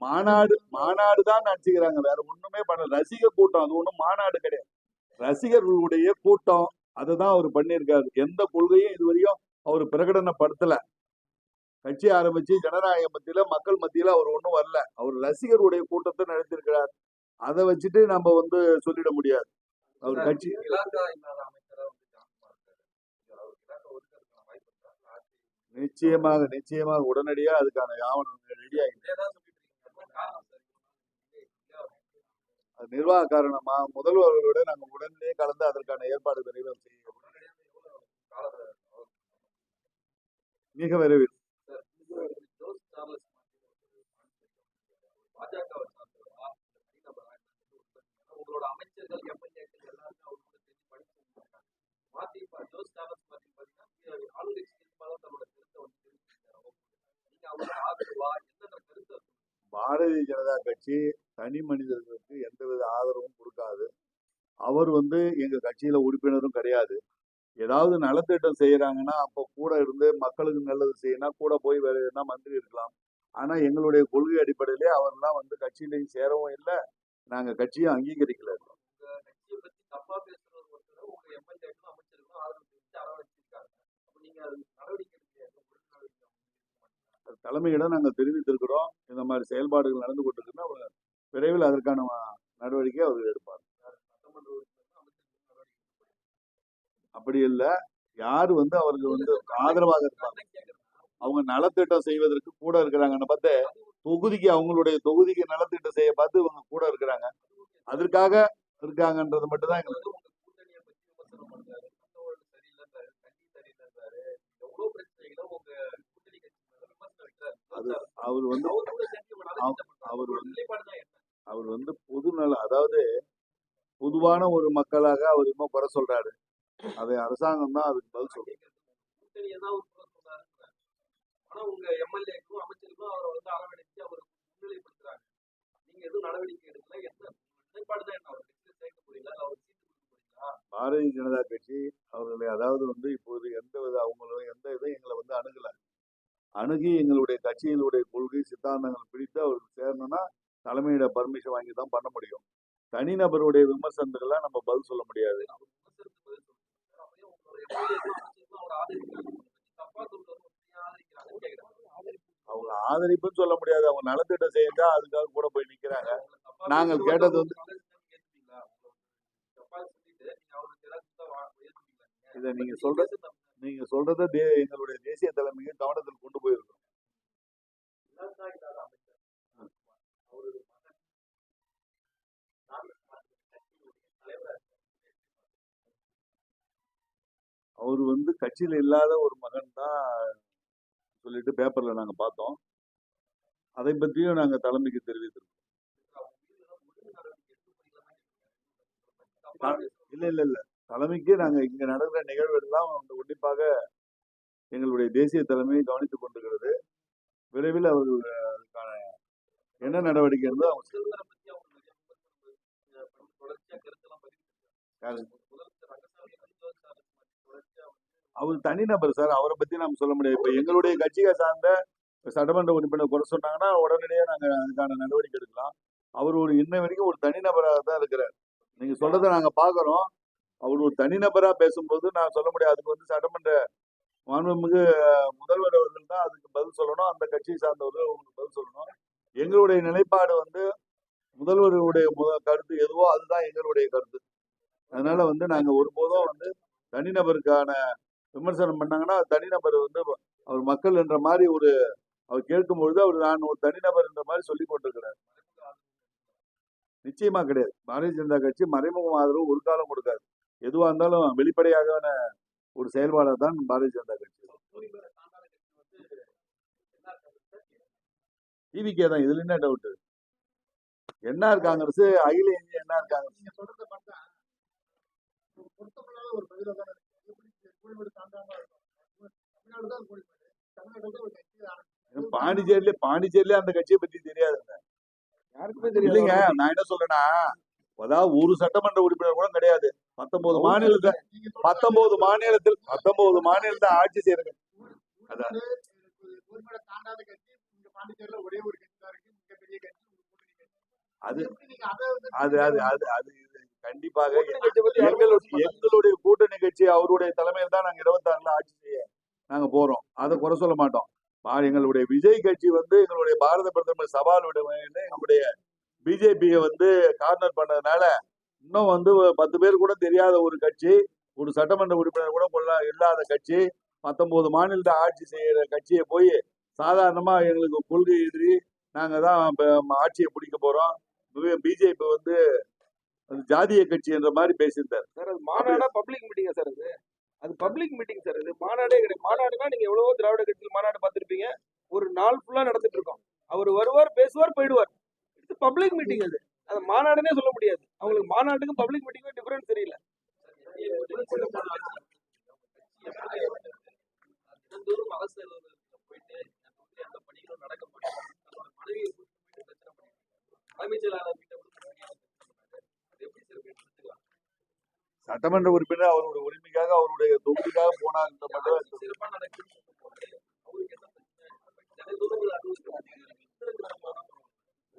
மாநாடு தான் நடத்திக்கிறாங்க, வேற ஒண்ணுமே பண்ணல. ரசிகர் கூட்டம், அது ஒண்ணும் மாநாடு கிடையாது, ரசிகர்களுடைய கூட்டம். அதுதான் அவர் பண்ணியிருக்காரு. எந்த கொள்கையும் இதுவரையும் அவர் பிரகடனப்படுத்தல. கட்சி ஆரம்பிச்சு ஜனநாயக மத்தியில மக்கள் மத்தியில அவர் ஒன்றும் வரல. அவர் ரசிகருடைய கூட்டத்தை நடத்திருக்கிறார். அதை வச்சுட்டு நம்ம வந்து சொல்லிட முடியாது. அவர் கட்சி நிச்சயமாக உடனடியா அதுக்கான ஆவணம் ரெடி ஆகிட்டு நிர்வாக காரணமா முதல்வர்களோட நாங்கள் உடனே கலந்து அதற்கான ஏற்பாடு விரைவில் செய்ய மிக விரைவில். பாரதிய ஜனதா கட்சி தனி மனிதர்களுக்கு எந்தவித ஆதரவும் கொடுக்காது. அவர் வந்து எங்க கட்சியில உறுப்பினரும் கிடையாது. ஏதாவது நலத்திட்டம் செய்யறாங்கன்னா அப்போ கூட இருந்து மக்களுக்கு நல்லது செய்யணும், கூட போய் வேற எதுனா மந்திரி இருக்கலாம். ஆனா எங்களுடைய கொள்கை அடிப்படையிலே அவர்லாம் வந்து கட்சியிலையும் சேரவும் இல்லை, நாங்க கட்சியும் அங்கீகரிக்கல. தலைமையிடம் நாங்கள் தெரிவித்திருக்கிறோம். இந்த மாதிரி செயல்பாடுகள் நடந்து கொண்டிருக்குன்னா விரைவில் அதற்கான நடவடிக்கை அவர் எடுப்பார். அப்படி இல்லை, யாரு வந்து அவருக்கு வந்து ஆதரவாக இருப்பாங்க, அவங்க நலத்திட்டம் செய்வதற்கு கூட இருக்கிறாங்கன்னு பார்த்து தொகுதிக்கு அவங்களுடைய தொகுதிக்கு நலத்திட்டம் செய்ய பார்த்து இவங்க கூட இருக்கிறாங்க. அதற்காக இருக்காங்கன்றது மட்டும் தான் எங்களுக்கு. அது அவர் வந்து அவர் வந்து பொதுநல, அதாவது பொதுவான ஒரு மக்களாக அவர் இன்னும் குறை சொல்றாரு. அதை அரசாங்கம் தான் அதுக்கு பதில் சொல்றது. உங்க எம்எல்ஏக்கும் அமைச்சருக்கும் அவரை வந்து அரவணைச்சு அவர் முன்னிலைப்படுத்துறாங்க. நீங்க எதுவும் நடவடிக்கை எடுக்கல. என்ன நிலைப்பாடுதான் என்ன? அவர் கட்சியில சேர்க்க போறீங்களா இல்ல அவர் சீட்டு கொடுக்க போறீங்களா? பாரதிய ஜனதா கட்சி அவர்களை, அதாவது வந்து இப்போது எந்த வித அவங்களும் எந்த இதையும் எங்களை வந்து அணுகி எங்களுடைய கட்சியினுடைய கொள்கை சித்தாந்தங்கள் பிடித்து அவருக்கு சேரணும்னா தலைமையிட பர்மிஷன் வாங்கி தான் பண்ண முடியும். தனிநபருடைய விமர்சனத்துக்கெல்லாம் நம்ம பதில் சொல்ல முடியாது. அவங்க ஆதரிப்புன்னு சொல்ல முடியாது. அவங்க நலத்திட்டம் செய்தா அதுக்காக கூட போய் நிக்கிறாங்க. நாங்கள் கேட்டது வந்து இதை நீங்க சொல்றத எங்களுடைய தேசிய தலைமைக்கு கவனத்தில் கொண்டு போயிருக்கோம். அவர் வந்து கட்சியில இல்லாத ஒரு மகன் தான் சொல்லிட்டு பேப்பர்ல நாங்க பார்த்தோம். அதை பற்றியும் நாங்க தலைமைக்கு தெரிவித்திருக்கோம். இல்ல தலைமைக்கு நாங்க இங்க நடக்கிற நிகழ்வு எல்லாம் உன்னிப்பாக எங்களுடைய தேசிய தலைமையை கவனித்துக் கொண்டிருக்கிறது. விரைவில் அவர்கள் அதுக்கான என்ன நடவடிக்கை இருந்தோ அவர் தனிநபர் சார். அவரை பத்தி நாம சொல்ல முடியாது. இப்ப எங்களுடைய கட்சியை சார்ந்த சட்டமன்ற உறுப்பினர் குறை சொன்னாங்கன்னா உடனடியாக நாங்க அதுக்கான நடவடிக்கை எடுக்கலாம். அவர் ஒரு இன்ன வரைக்கும் ஒரு தனிநபராக தான் இருக்கிறார். நீங்க சொல்றதை நாங்க பாக்குறோம். அவர் ஒரு தனிநபரா பேசும்போது நான் சொல்ல முடியாது. அதுக்கு வந்து சட்டமன்ற மாண்புமிகு முதல்வர் அவர்கள் தான் அதுக்கு பதில் சொல்லணும். அந்த கட்சியை சார்ந்தவர்கள் உங்களுக்கு பதில் சொல்லணும். எங்களுடைய நிலைப்பாடு வந்து முதல்வருடைய கருத்து எதுவோ அதுதான் எங்களுடைய கருத்து. அதனால வந்து நாங்க ஒருபோதும் வந்து தனிநபருக்கான விமர்சனம் பண்ணாங்கன்னா தனிநபர் வந்து அவர் மக்கள் என்ற மாதிரி அவர் கேட்கும் பொழுது அவர் நான் ஒரு தனிநபர் என்ற மாதிரி சொல்லி கொண்டிருக்கிறார். நிச்சயமா கிடையாது. பாரதிய ஜனதா கட்சி மறைமுக ஆதரவு ஒரு காலம் கொடுக்காது. எதுவா இருந்தாலும் வெளிப்படையாக ஒரு செயல்பாடாக தான் பாரதிய ஜனதா கட்சி. டிவிகே தான். இதுல என்ன டவுட்? என்ஆர் காங்கிரஸ், அகில இந்திய என்ஆர் காங்கிரஸ். பாண்டிச்சேரியில அந்த கட்சியை பத்தி தெரியாதுங்க. யாருக்குமே தெரியலங்க. நான் என்ன சொல்றேன்னா, அதாவது ஒரு சட்டமன்ற உறுப்பினர் கூட கிடையாது. 19 மாநிலத்தில் ஆட்சி செய்யறது. கண்டிப்பாக எங்களுடைய கூட்டணி கட்சி அவருடைய தலைமையில் தான் நாங்க 26 ஆட்சி செய்ய நாங்க போறோம். அதை குறை சொல்ல மாட்டோம். எங்களுடைய விஜய் கட்சி வந்து எங்களுடைய பாரத பிரதமர் சவால் விட எங்களுடைய பிஜேபியை வந்து கார்னர் பண்ணதுனால இன்னும் வந்து 10 பேர் கூட தெரியாத ஒரு கட்சி, ஒரு சட்டமன்ற உறுப்பினர் கூட இல்லாத கட்சி, 19 மாநிலத்தை ஆட்சி செய்யற கட்சியை போய் சாதாரணமா எங்களுக்கு கொள்கை எதிரி நாங்க தான் ஆட்சியை பிடிக்க போறோம், பிஜேபி வந்து ஜாதிய கட்சி என்ற மாதிரி பேசியிருந்தார் சார். அது மாநாடா பப்ளிக் மீட்டிங்கா சார்? அது பப்ளிக் மீட்டிங் சார். அது மாநாடே கிடையாது. மாநாடுனா நீங்க எவ்வளவோ திராவிட கட்சியில் மாநாடு பார்த்திருப்பீங்க. ஒரு நாள் ஃபுல்லா நடந்துட்டு இருக்கோம். அவர் வருவார், பேசுவார், போயிடுவார். இது பப்ளிக் மீட்டிங். அது மாநாடுனே சொல்ல முடியாது. அவங்களுக்கு மாநாட்டுக்கும் பப்ளிக் மீட்டிங்கும் டிஃபரன்ஸ் தெரியல. சட்டமன்ற உறுப்பினர் அவருடைய உரிமைக்காக அவருடைய தொகுதிக்காக போனார்.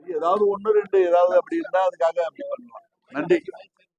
ஏதாவது 1, 2 ஏதாவது அப்படி இருந்தா அதுக்காக அப்படி பண்ணலாம். நன்றி.